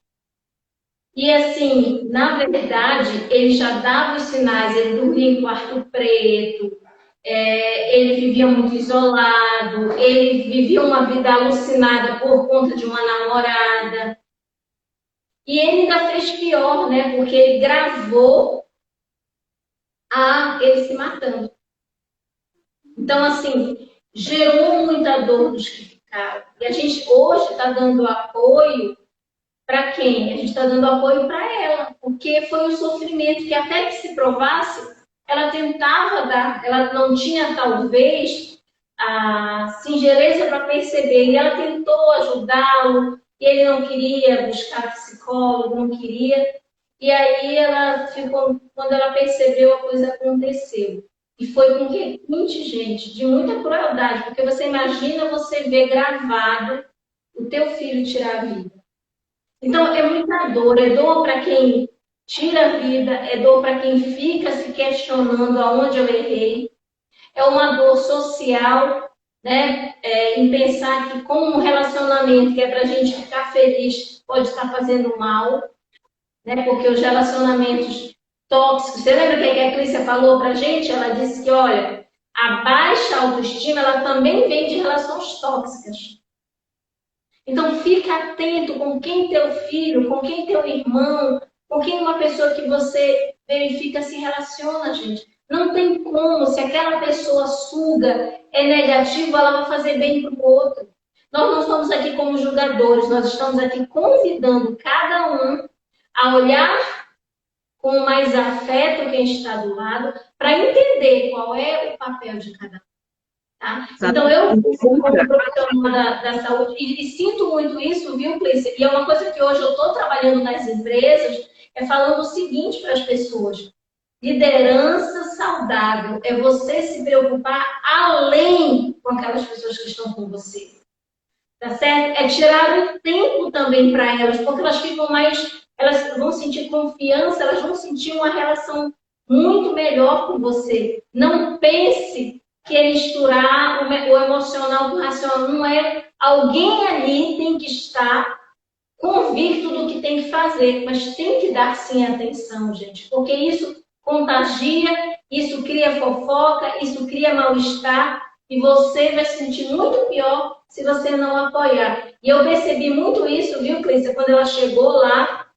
E, assim, na verdade, ele já dava os sinais, ele dormia em quarto preto, ele vivia muito isolado, ele vivia uma vida alucinada por conta de uma namorada. E ele ainda fez pior, né? Porque ele gravou ele se matando. Então, assim, gerou muita dor dos que ficaram. E a gente hoje está dando apoio para quem? A gente está dando apoio para ela, porque foi um sofrimento que até que se provasse, ela tentava dar, ela não tinha talvez a singeleza para perceber, e ela tentou ajudá-lo, e ele não queria buscar psicólogo, não queria. E aí ela ficou, quando ela percebeu, a coisa aconteceu. E foi com requinte, gente, de muita crueldade, porque você imagina você ver gravado o teu filho tirar a vida. Então é muita dor, é dor para quem tira a vida, é dor para quem fica se questionando aonde eu errei, é uma dor social, né? Em pensar que com um relacionamento que é para a gente ficar feliz pode estar fazendo mal. Né? Porque os relacionamentos tóxicos, você lembra o que a Clícia falou pra gente? Ela disse que, olha, a baixa autoestima, ela também vem de relações tóxicas. Então, fica atento com quem teu filho, com quem teu irmão, com quem uma pessoa que você verifica se relaciona, gente. Não tem como, se aquela pessoa suga, é negativo, ela vai fazer bem para o outro. Nós não estamos aqui como julgadores, nós estamos aqui convidando cada um a olhar com mais afeto quem está do lado, para entender qual é o papel de cada um. Tá? Então, eu, como profissional da saúde, e sinto muito isso, viu, Clícia? E é uma coisa que hoje eu estou trabalhando nas empresas, falando o seguinte para as pessoas: liderança saudável é você se preocupar além com aquelas pessoas que estão com você. Tá certo? É tirar o tempo também para elas, porque elas ficam mais... Elas vão sentir confiança, elas vão sentir uma relação muito melhor com você. Não pense que é misturar o emocional com o racional. Não é. Alguém ali tem que estar convicto do que tem que fazer, mas tem que dar sim atenção, gente, porque isso contagia, isso cria fofoca, isso cria mal-estar e você vai se sentir muito pior se você não apoiar. E eu percebi muito isso, viu, Clícia, quando ela chegou lá,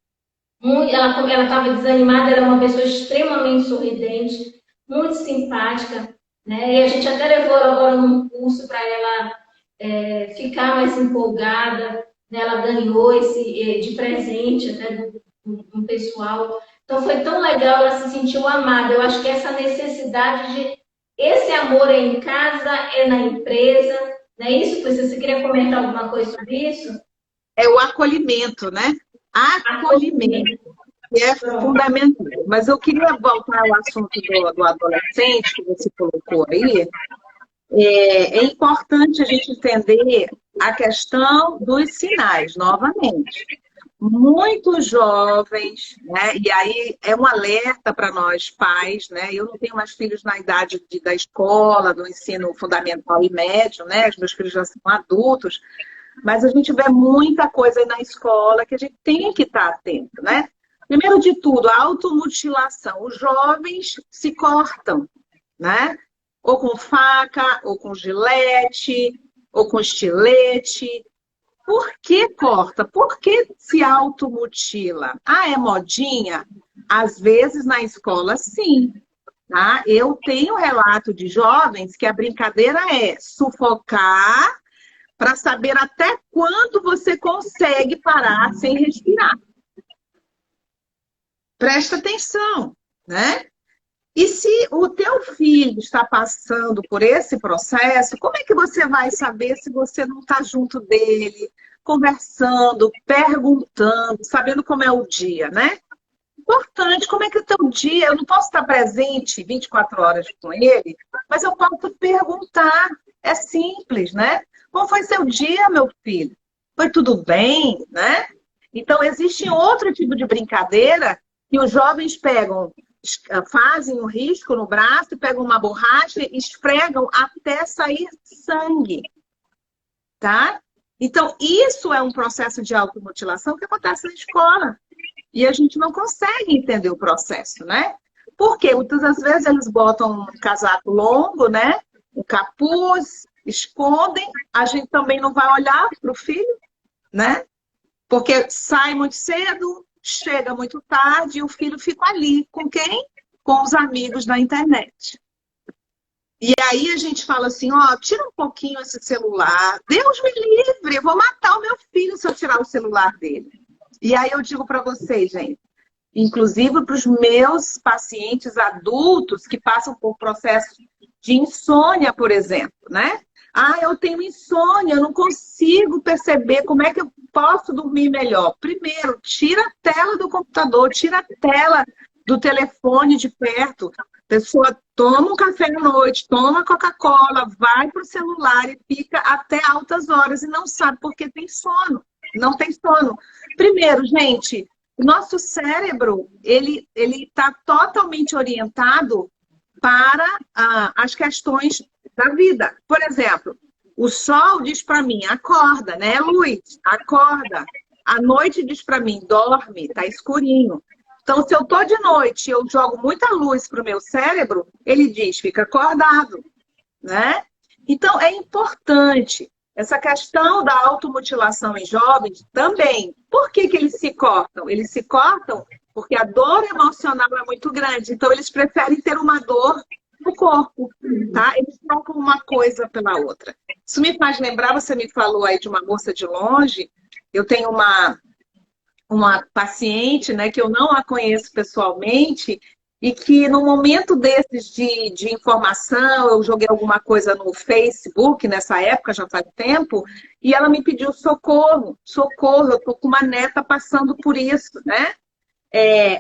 ela estava desanimada, era uma pessoa extremamente sorridente, muito simpática, né? E a gente até levou agora num curso para ela ficar mais empolgada, né? Ela ganhou esse de presente até do pessoal. Então foi tão legal, ela se sentiu amada. Eu acho que essa necessidade de esse amor é em casa, é na empresa, não é isso? Você queria comentar alguma coisa sobre isso? É o acolhimento, né? Acolhimento, que é fundamental. Mas eu queria voltar ao assunto do adolescente que você colocou aí. É importante a gente entender a questão dos sinais, novamente. Muitos jovens, né? E aí é um alerta para nós pais, né? Eu não tenho mais filhos na idade da escola, do ensino fundamental e médio, né? Os meus filhos já são adultos, mas a gente vê muita coisa aí na escola que a gente tem que estar atento, né? Primeiro de tudo, a automutilação. Os jovens se cortam, né? Ou com faca, ou com gilete, ou com estilete. Por que corta? Por que se automutila? Ah, é modinha? Às vezes na escola, sim. Tá? Eu tenho relato de jovens que a brincadeira é sufocar para saber até quando você consegue parar sem respirar. Presta atenção, né? E se o teu filho está passando por esse processo, como é que você vai saber se você não está junto dele, conversando, perguntando, sabendo como é o dia, né? Importante, como é que é o teu dia? Eu não posso estar presente 24 horas com ele, mas eu posso perguntar. É simples, né? Como foi seu dia, meu filho? Foi tudo bem, né? Então, existe outro tipo de brincadeira que os jovens pegam, fazem um risco no braço, pegam uma borracha e esfregam até sair sangue, tá? Então, isso é um processo de automutilação que acontece na escola. E a gente não consegue entender o processo, né? Porque muitas das vezes eles botam um casaco longo, né? Um capuz, escondem, a gente também não vai olhar para o filho, né? Porque sai muito cedo, chega muito tarde e o filho fica ali. Com quem? Com os amigos da internet. E aí a gente fala assim, ó, tira um pouquinho esse celular. Deus me livre, eu vou matar o meu filho se eu tirar o celular dele. E aí eu digo para vocês, gente, inclusive para os meus pacientes adultos que passam por processo de insônia, por exemplo, né? Ah, eu tenho insônia, eu não consigo perceber como é que eu posso dormir melhor. Primeiro, tira a tela do computador, tira a tela do telefone de perto. A pessoa toma um café à noite, toma Coca-Cola, vai para o celular e fica até altas horas e não sabe porque tem sono. Não tem sono. Primeiro, gente, o nosso cérebro, ele está totalmente orientado para as questões da vida. Por exemplo, o sol diz para mim, acorda, né, Luiz? Acorda. A noite diz para mim, dorme, tá escurinho. Então, se eu tô de noite e eu jogo muita luz para o meu cérebro, ele diz, fica acordado, né? Então, é importante essa questão da automutilação em jovens também. Por que eles se cortam? Eles se cortam porque a dor emocional é muito grande. Então, eles preferem ter uma dor no corpo, tá? Eles trocam uma coisa pela outra. Isso me faz lembrar, você me falou aí de uma moça de longe. Eu tenho uma paciente, né, que eu não a conheço pessoalmente, e que no momento desses de informação, eu joguei alguma coisa no Facebook, nessa época, já faz tempo, e ela me pediu socorro, socorro, eu tô com uma neta passando por isso, né?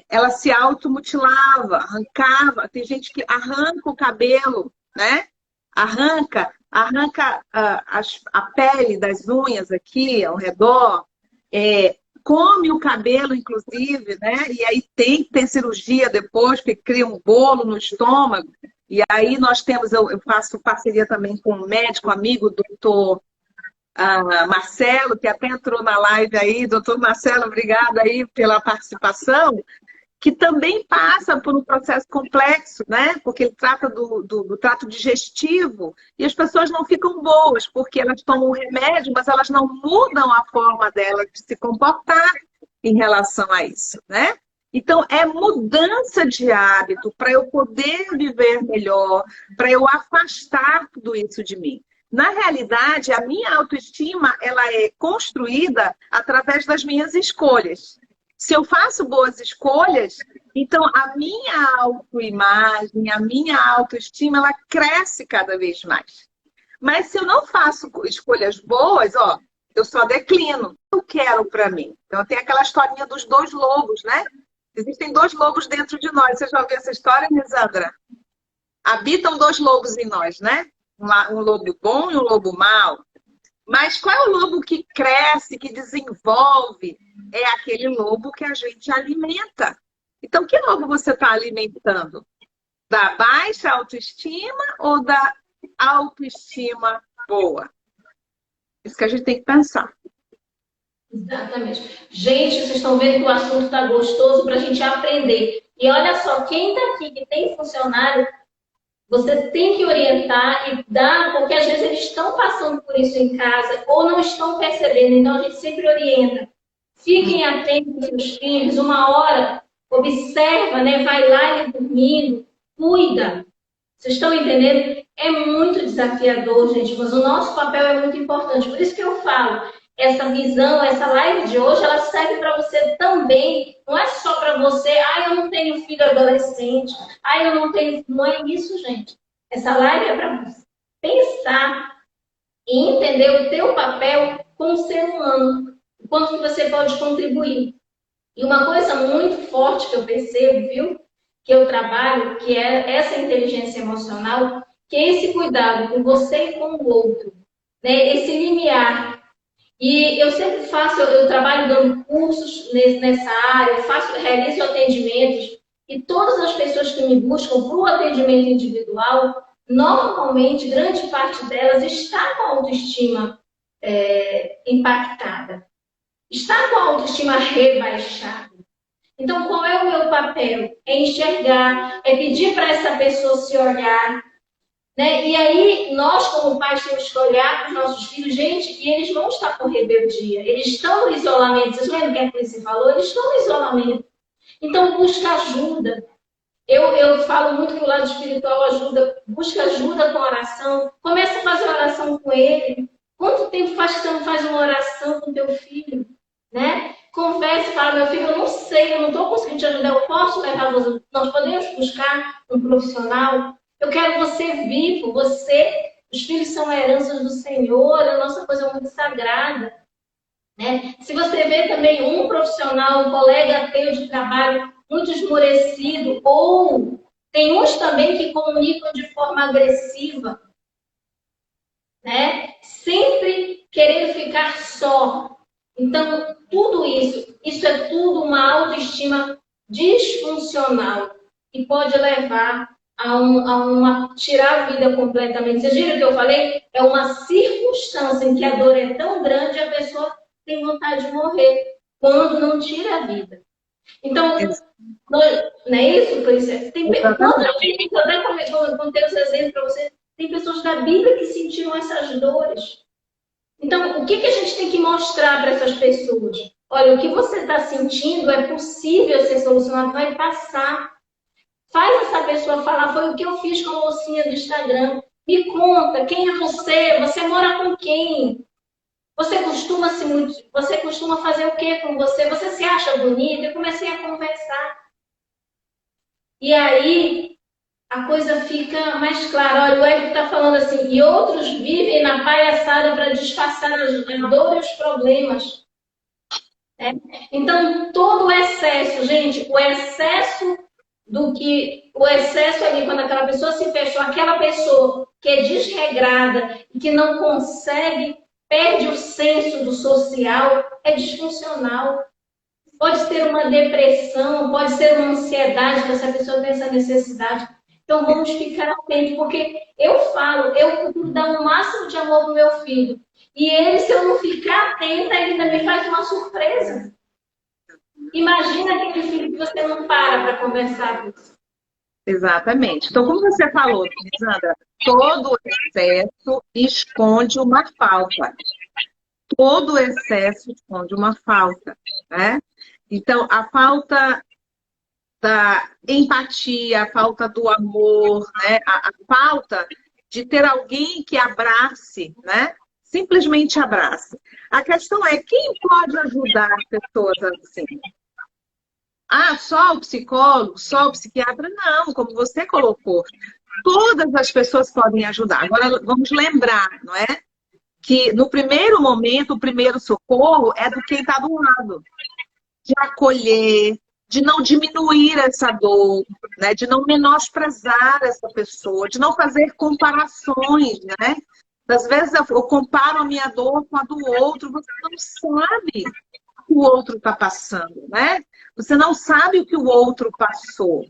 Ela se automutilava, arrancava, tem gente que arranca o cabelo, né? Arranca a pele das unhas aqui ao redor, come o cabelo, inclusive, né? E aí tem que ter cirurgia depois, porque cria um bolo no estômago. E aí nós temos, eu faço parceria também com um médico amigo, doutor Marcelo, que até entrou na live aí, doutor Marcelo, obrigada aí pela participação, que também passa por um processo complexo, né? Porque ele trata do trato digestivo e as pessoas não ficam boas, porque elas tomam remédio, mas elas não mudam a forma delas de se comportar em relação a isso, né? Então, é mudança de hábito para eu poder viver melhor, para eu afastar tudo isso de mim. Na realidade, a minha autoestima ela é construída através das minhas escolhas. Se eu faço boas escolhas, então a minha autoimagem, a minha autoestima, ela cresce cada vez mais. Mas se eu não faço escolhas boas, ó, eu só declino. O que eu quero para mim? Então tem aquela historinha dos dois lobos, né? Existem dois lobos dentro de nós. Você já ouviu essa história, Lisandra? Habitam dois lobos em nós, né? Um lobo bom e um lobo mau. Mas qual é o lobo que cresce, que desenvolve? É aquele lobo que a gente alimenta. Então, que lobo você está alimentando? Da baixa autoestima ou da autoestima boa? Isso que a gente tem que pensar. Exatamente. Gente, vocês estão vendo que o assunto está gostoso para a gente aprender. E olha só, quem está aqui que tem funcionário, você tem que orientar e dar, porque às vezes eles estão passando por isso em casa ou não estão percebendo. Então a gente sempre orienta. Fiquem atentos aos seus filhos, uma hora, observa, né? Vai lá ele dormindo, cuida. Vocês estão entendendo? É muito desafiador, gente, mas o nosso papel é muito importante. Por isso que eu falo, essa visão, essa live de hoje, ela serve para você também. Não é só para você, eu não tenho filho adolescente, eu não tenho... Não é isso, gente. Essa live é para você pensar e entender o teu papel como ser humano, o quanto que você pode contribuir. E uma coisa muito forte que eu percebo, viu? Que eu trabalho, que é essa inteligência emocional, que é esse cuidado com você e com o outro, né? Esse limiar. E eu sempre faço, eu trabalho dando cursos nessa área, realizo atendimentos, e todas as pessoas que me buscam para o atendimento individual, normalmente, grande parte delas está com a autoestima impactada, está com a autoestima rebaixada. Então, qual é o meu papel? É enxergar, é pedir para essa pessoa se olhar, né? E aí, nós, como pais, temos que olhar para os nossos filhos, gente, e eles não estão com rebeldia, eles estão no isolamento. Vocês lembram que a Cris falou? Eles estão no isolamento. Então, busca ajuda. Eu falo muito que o lado espiritual ajuda, busca ajuda com oração, começa a fazer oração com ele. Quanto tempo faz que você não faz uma oração com teu filho? Né? Converse, fala, meu filho, eu não sei, eu não estou conseguindo te ajudar, eu posso levar você, nós podemos buscar um profissional. Eu quero você vivo, os filhos são a herança do Senhor, a nossa coisa é muito sagrada. Né? Se você vê também um profissional, um colega teu de trabalho muito esmorecido, ou tem uns também que comunicam de forma agressiva, né? Sempre querendo ficar só. Então, tudo isso é tudo uma autoestima disfuncional e pode levar a tirar a vida completamente. Vocês viram o que eu falei? É uma circunstância em que a dor é tão grande a pessoa tem vontade de morrer quando não tira a vida. Então, não é isso? Por isso, eu até contei os exemplos para você. Tem pessoas da Bíblia que sentiram essas dores. Então, o que a gente tem que mostrar para essas pessoas? Olha, o que você está sentindo é possível ser solucionado, vai passar. Faz essa pessoa falar, foi o que eu fiz com a mocinha do Instagram. Me conta, quem é você? Você mora com quem? Você costuma fazer o que com você? Você se acha bonita? Eu comecei a conversar. E aí, a coisa fica mais clara. Olha, o Hélio está falando assim, e outros vivem na palhaçada para disfarçar a dor e os problemas. Então, todo o excesso, gente, o excesso ali, quando aquela pessoa se fechou, aquela pessoa que é desregrada e que não consegue, perde o senso do social, é disfuncional. Pode ter uma depressão, pode ser uma ansiedade, que essa pessoa tem essa necessidade. Então vamos ficar atentos, porque eu falo, eu procuro dar o máximo de amor pro meu filho. E ele, se eu não ficar atenta, ele ainda me faz uma surpresa. Imagina aquele filho que você não para conversar. Exatamente. Então, como você falou, Lisandra, todo excesso esconde uma falta. Todo excesso esconde uma falta, né? Então, a falta da empatia, a falta do amor, né? A falta de ter alguém que abrace, né? Simplesmente abrace. A questão é, quem pode ajudar pessoas assim? Ah, só o psicólogo, só o psiquiatra? Não, como você colocou. Todas as pessoas podem ajudar. Agora, vamos lembrar, não é? Que no primeiro momento, o primeiro socorro é do quem está do lado. De acolher, de não diminuir essa dor, né? De não menosprezar essa pessoa, de não fazer comparações, né? Às vezes eu comparo a minha dor com a do outro, você não sabe o que o outro está passando, né? Você não sabe o que o outro passou.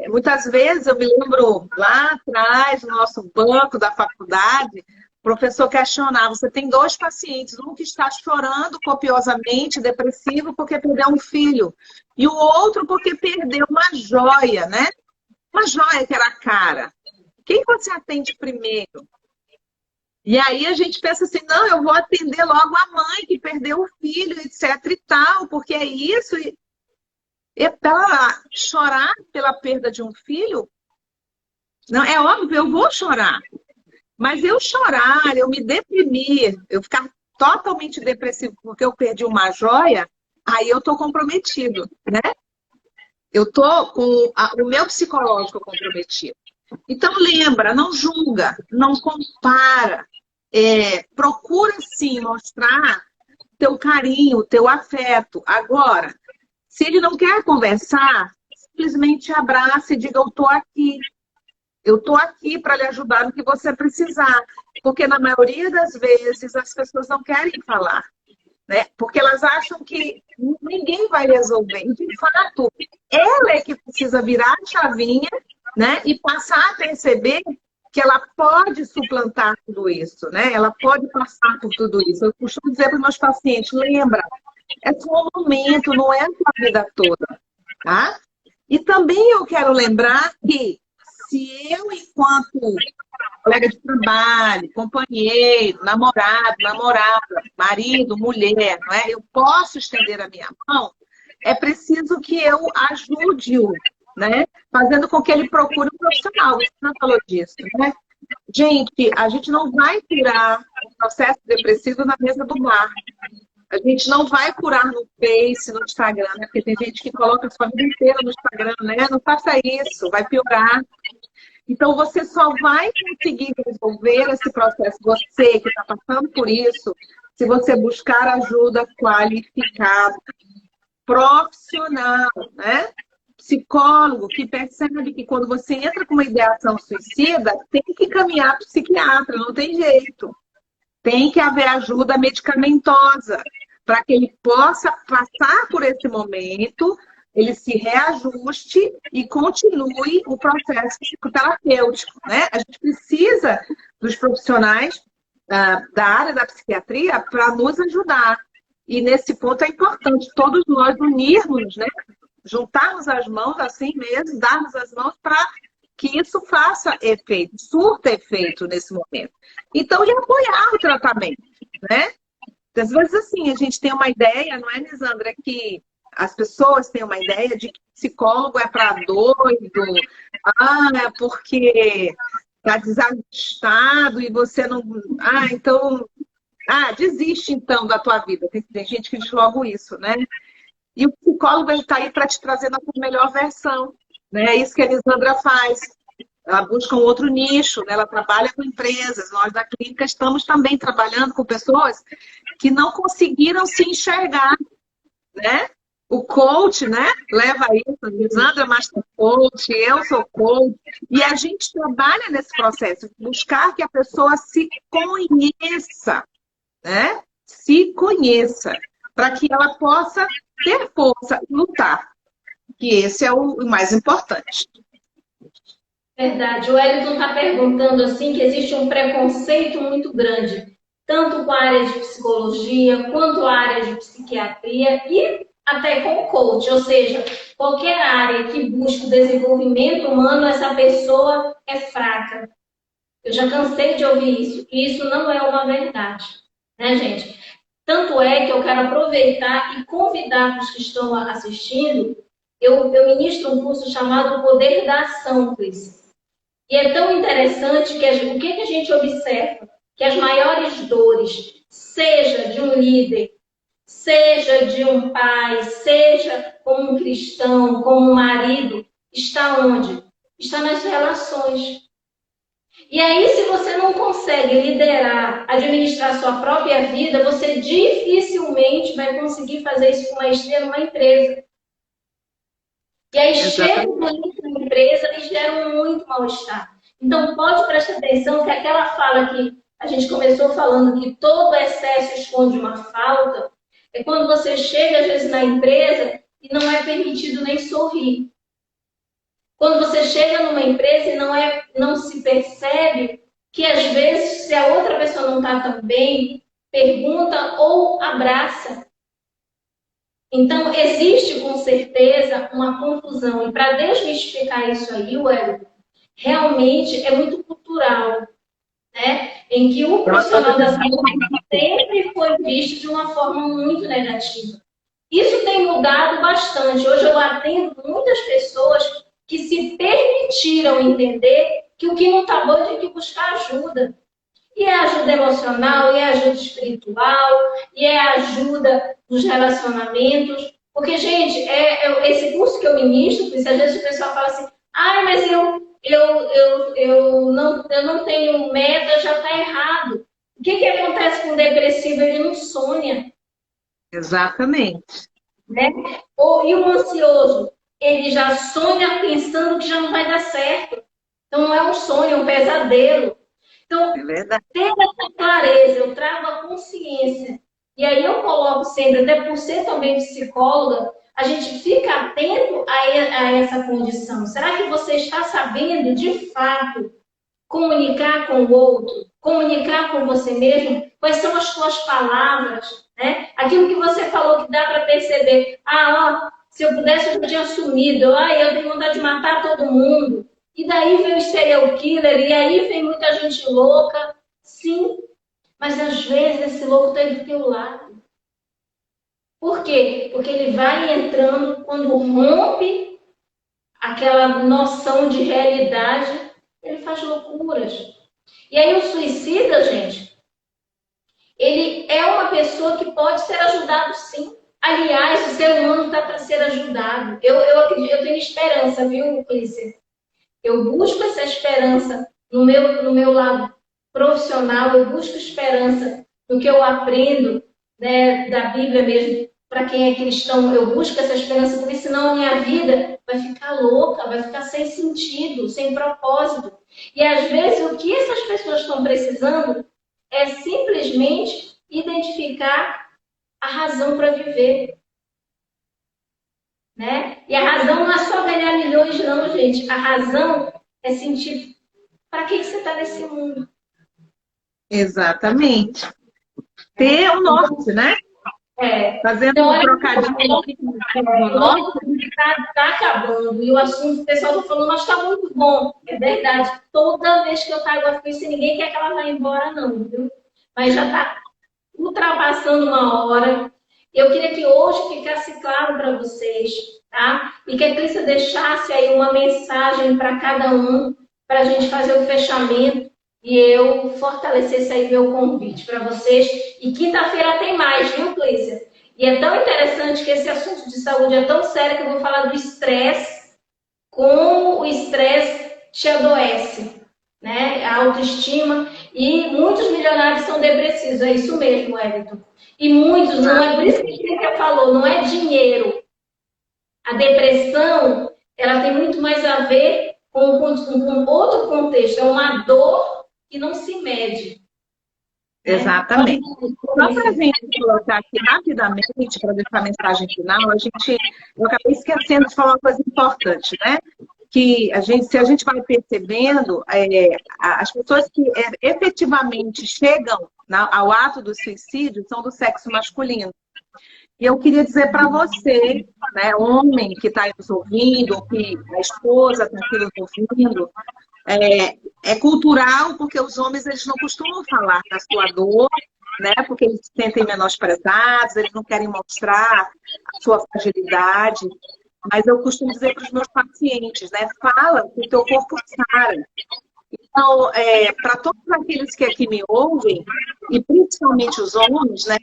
Muitas vezes eu me lembro lá atrás, no nosso banco da faculdade, o professor questionava, você tem dois pacientes, um que está chorando copiosamente, depressivo, porque perdeu um filho, e o outro porque perdeu uma joia, né? Uma joia que era cara. Quem você atende primeiro? E aí a gente pensa assim, não, eu vou atender logo a mãe que perdeu o filho, etc e tal, porque é isso. E para chorar pela perda de um filho, não, é óbvio, eu vou chorar. Mas eu chorar, eu me deprimir, eu ficar totalmente depressivo porque eu perdi uma joia, aí eu tô comprometido, né? Eu tô com o meu psicológico comprometido. Então lembra, não julga, não compara. Procura sim mostrar teu carinho, teu afeto. Agora, se ele não quer conversar, simplesmente abraça e diga, eu tô aqui. Eu estou aqui para lhe ajudar no que você precisar. Porque na maioria das vezes as pessoas não querem falar, né? Porque elas acham que ninguém vai resolver. E, de fato, ela é que precisa virar a chavinha, né? E passar a perceber que ela pode suplantar tudo isso, né? Ela pode passar por tudo isso. Eu costumo dizer para os meus pacientes, lembra, é só um momento, não é a sua vida toda, tá? E também eu quero lembrar que se eu, enquanto colega de trabalho, companheiro, namorado, namorada, marido, mulher, não é? Eu posso estender a minha mão, é preciso que eu ajude-o, né? Fazendo com que ele procure um profissional. Você não falou disso, né? Gente, a gente não vai curar o processo depressivo na mesa do bar. A gente não vai curar no Face, no Instagram, né? Porque tem gente que coloca a sua vida inteira no Instagram, né? Não faça isso, vai piorar. Então, você só vai conseguir resolver esse processo, você que está passando por isso, se você buscar ajuda qualificada, profissional, né? Psicólogo que percebe que quando você entra com uma ideação suicida, tem que caminhar para o psiquiatra, não tem jeito. Tem que haver ajuda medicamentosa para que ele possa passar por esse momento, ele se reajuste e continue o processo psicoterapêutico, né? A gente precisa dos profissionais da área da psiquiatria para nos ajudar. E nesse ponto é importante todos nós unirmos, né? Juntarmos as mãos assim mesmo, darmos as mãos para que isso faça efeito, surta efeito nesse momento. Então, e apoiar o tratamento, né? Às vezes, assim, a gente tem uma ideia, não é, Lisandra, que as pessoas têm uma ideia de que psicólogo é para doido, é porque está desajustado e você não... então... desiste então da tua vida. Tem gente que diz logo isso, né? E o psicólogo está aí para te trazer na tua melhor versão, né? É isso que a Lisandra faz. Ela busca um outro nicho, né? Ela trabalha com empresas. Nós da clínica estamos também trabalhando com pessoas que não conseguiram se enxergar, né? O coach, né? Leva isso, a Lisandra é master coach, eu sou coach, e a gente trabalha nesse processo, buscar que a pessoa se conheça, né? Se conheça, para que ela possa ter força e lutar, que esse é o mais importante. Verdade. O Wellington está perguntando assim que existe um preconceito muito grande, tanto com a área de psicologia, quanto a área de psiquiatria e até com o coach, ou seja, qualquer área que busque o desenvolvimento humano, essa pessoa é fraca. Eu já cansei de ouvir isso, e isso não é uma verdade, né, gente? Tanto é que eu quero aproveitar e convidar os que estão assistindo. Eu ministro um curso chamado O Poder da Ação, Cris. E é tão interessante que o que a gente observa? Que as maiores dores, seja de um líder, seja de um pai, seja como um cristão, como um marido, está onde? Está nas relações. E aí, se você não consegue liderar, administrar sua própria vida, você dificilmente vai conseguir fazer isso com maestria numa empresa. E aí chega muito na empresa e gera muito mal-estar. Então, pode prestar atenção que aquela fala que a gente começou falando, que todo excesso esconde uma falta, é quando você chega, às vezes, na empresa e não é permitido nem sorrir. Quando você chega numa empresa e não se percebe que, às vezes, se a outra pessoa não está tão bem, pergunta ou abraça. Então, existe com certeza uma confusão. E para desmistificar isso aí, Wellington, realmente é muito cultural, né? Em que o profissional da saúde sempre foi visto de uma forma muito negativa. Isso tem mudado bastante. Hoje eu atendo muitas pessoas que se permitiram entender que o que não está bom tem que buscar ajuda. E é ajuda emocional, e é ajuda espiritual, e é ajuda nos relacionamentos. Porque, gente, esse curso que eu ministro, às vezes o pessoal fala assim, ai, mas eu não tenho meta, já está errado. O que acontece com o depressivo? Ele não sonha. Exatamente. Né? E o ansioso? Ele já sonha pensando que já não vai dar certo. Então, não é um sonho, é um pesadelo. Então, ter essa clareza, eu trago a consciência. E aí eu coloco sempre, até por ser também psicóloga, a gente fica atento a essa condição. Será que você está sabendo, de fato, comunicar com o outro, comunicar com você mesmo? Quais são as suas palavras? Né? Aquilo que você falou que dá para perceber. Ah, ó, se eu pudesse, eu já tinha sumido. Ah, eu tenho vontade de matar todo mundo. E daí vem o serial killer, e aí vem muita gente louca. Sim, mas às vezes esse louco está do teu lado. Por quê? Porque ele vai entrando quando rompe aquela noção de realidade, ele faz loucuras. E aí o suicida, gente, ele é uma pessoa que pode ser ajudado sim. Aliás, o ser humano está para ser ajudado. Eu acredito, eu tenho esperança, viu, Clícia? Eu busco essa esperança no meu lado profissional, eu busco esperança no que eu aprendo, né, da Bíblia mesmo, para quem é cristão, eu busco essa esperança, porque senão a minha vida vai ficar louca, vai ficar sem sentido, sem propósito. E às vezes o que essas pessoas estão precisando é simplesmente identificar a razão para viver. Né? E a razão não é só ganhar milhões, não, gente. A razão é sentir para que você está nesse mundo. Exatamente. Ter o norte, né? Fazendo então, um trocadilho. O nosso está acabando. E o assunto, o pessoal está falando, mas está muito bom. É verdade. Toda vez que eu trago a Cris, ninguém quer que ela vá embora, não, viu? Mas já está ultrapassando uma hora. Eu queria que hoje ficasse claro para vocês, tá? E que a Cris deixasse aí uma mensagem para cada um, para a gente fazer o fechamento e eu fortalecesse aí meu convite para vocês. E quinta-feira tem mais, viu, Clícia? E é tão interessante que esse assunto de saúde é tão sério que eu vou falar do estresse, como o estresse te adoece, né? A autoestima. E muitos milionários são depressivos, é isso mesmo, Wellington. E muitos, não é por isso que a falou, não é dinheiro. A depressão, ela tem muito mais a ver com outro contexto, é uma dor que não se mede. Exatamente. Só para a gente colocar aqui rapidamente, para deixar a mensagem final, eu acabei esquecendo de falar uma coisa importante, né? que se a gente vai percebendo, as pessoas que efetivamente chegam ao ato do suicídio são do sexo masculino. E eu queria dizer para você, né, homem que está nos ouvindo, ou que a esposa está aqui nos ouvindo, é cultural, porque os homens eles não costumam falar da sua dor, né, porque eles se sentem menosprezados, eles não querem mostrar a sua fragilidade. Mas eu costumo dizer para os meus pacientes, né, fala que o teu corpo sara. Então, para todos aqueles que aqui me ouvem, e principalmente os homens, né,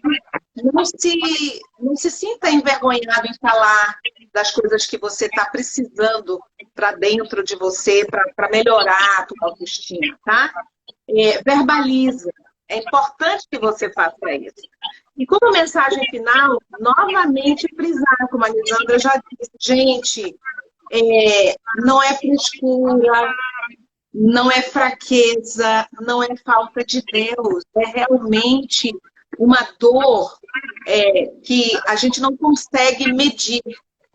não se sinta envergonhado em falar das coisas que você está precisando para dentro de você, para melhorar a tua autoestima, tá? Verbaliza. É importante que você faça isso. E como mensagem final, novamente frisar, como a Lisandra já disse, gente, não é frescura, não é fraqueza, não é falta de Deus, é realmente uma dor que a gente não consegue medir,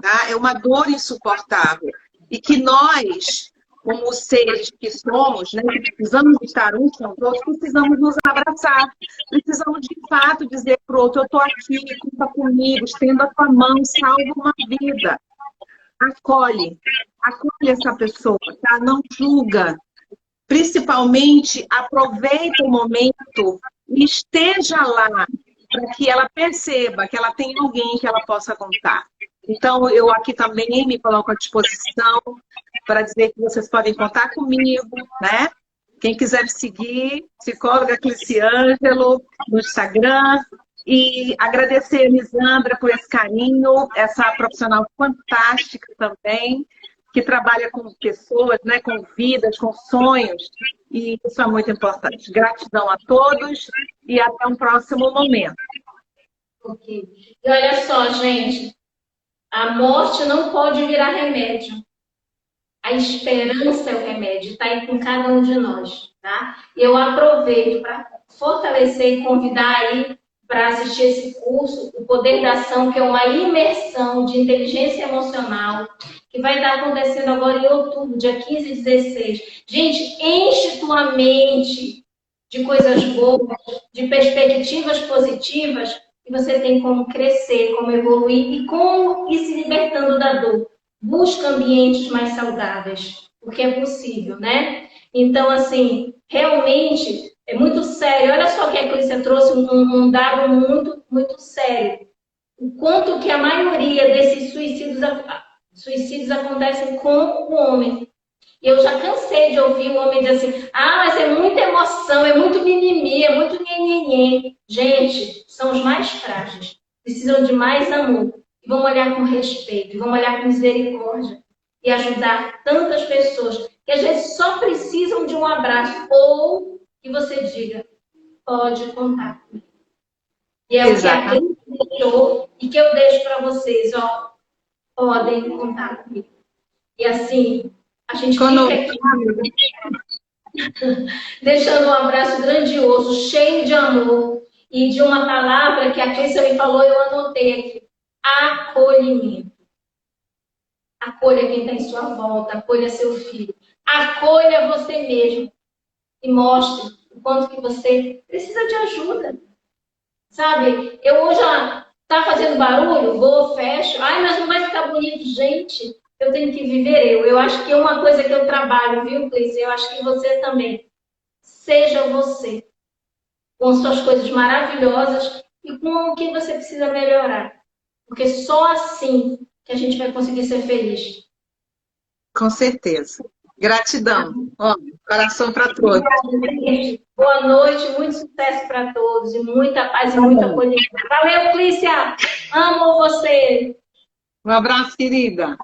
tá? É uma dor insuportável. E que nós, como seres que somos, né, que precisamos estar uns com os outros, precisamos nos abraçar. Precisamos, de fato, dizer para o outro, eu estou aqui, conta comigo, estenda a tua mão, salva uma vida. Acolhe essa pessoa, tá? Não julga. Principalmente, aproveita o momento e esteja lá para que ela perceba que ela tem alguém que ela possa contar. Então, eu aqui também me coloco à disposição para dizer que vocês podem contar comigo, né? Quem quiser seguir, psicóloga Cliciângelo no Instagram. E agradecer a Lisandra por esse carinho, essa profissional fantástica também, que trabalha com pessoas, né, com vidas, com sonhos, e isso é muito importante. Gratidão a todos e até um próximo momento. Ok. E olha só, gente, a morte não pode virar remédio. A esperança é o remédio, está aí com cada um de nós, tá? E eu aproveito para fortalecer e convidar aí para assistir esse curso, O Poder da Ação, que é uma imersão de inteligência emocional, que vai estar acontecendo agora em outubro, dia 15 e 16. Gente, enche tua mente de coisas boas, de perspectivas positivas, e você tem como crescer, como evoluir e como ir se libertando da dor. Busca ambientes mais saudáveis, porque é possível, né? Então, assim, realmente é muito sério. Olha só que a Clícia trouxe um dado muito, muito sério. O quanto que a maioria desses suicídios acontecem com o homem. E eu já cansei de ouvir o homem dizer assim, mas é muita emoção, é muito mimimi, é muito nhenhenhen. Gente, são os mais frágeis. Precisam de mais amor. E vão olhar com respeito, e vão olhar com misericórdia. E ajudar tantas pessoas que às vezes só precisam de um abraço. Ou que você diga, pode contar comigo. E é Exatamente. o que a gente deixou e que eu deixo para vocês, ó. Podem contar comigo. E assim, a gente fica aqui deixando um abraço grandioso, cheio de amor e de uma palavra que a Clícia me falou, eu anotei aqui. Acolhimento. Acolha quem está em sua volta, acolha seu filho. Acolha você mesmo e mostre o quanto que você precisa de ajuda. Sabe, eu hoje tá fazendo barulho, vou, fecho. Mas não vai ficar bonito, gente. Eu tenho que viver eu. Eu acho que é uma coisa que eu trabalho, viu, Cleice? Eu acho que você também. Seja você. Com suas coisas maravilhosas e com o que você precisa melhorar. Porque só assim que a gente vai conseguir ser feliz. Com certeza. Gratidão. Coração para todos. Boa noite, muito sucesso para todos e muita paz e muita acolhimento. Valeu, Clícia! Amo você! Um abraço, querida.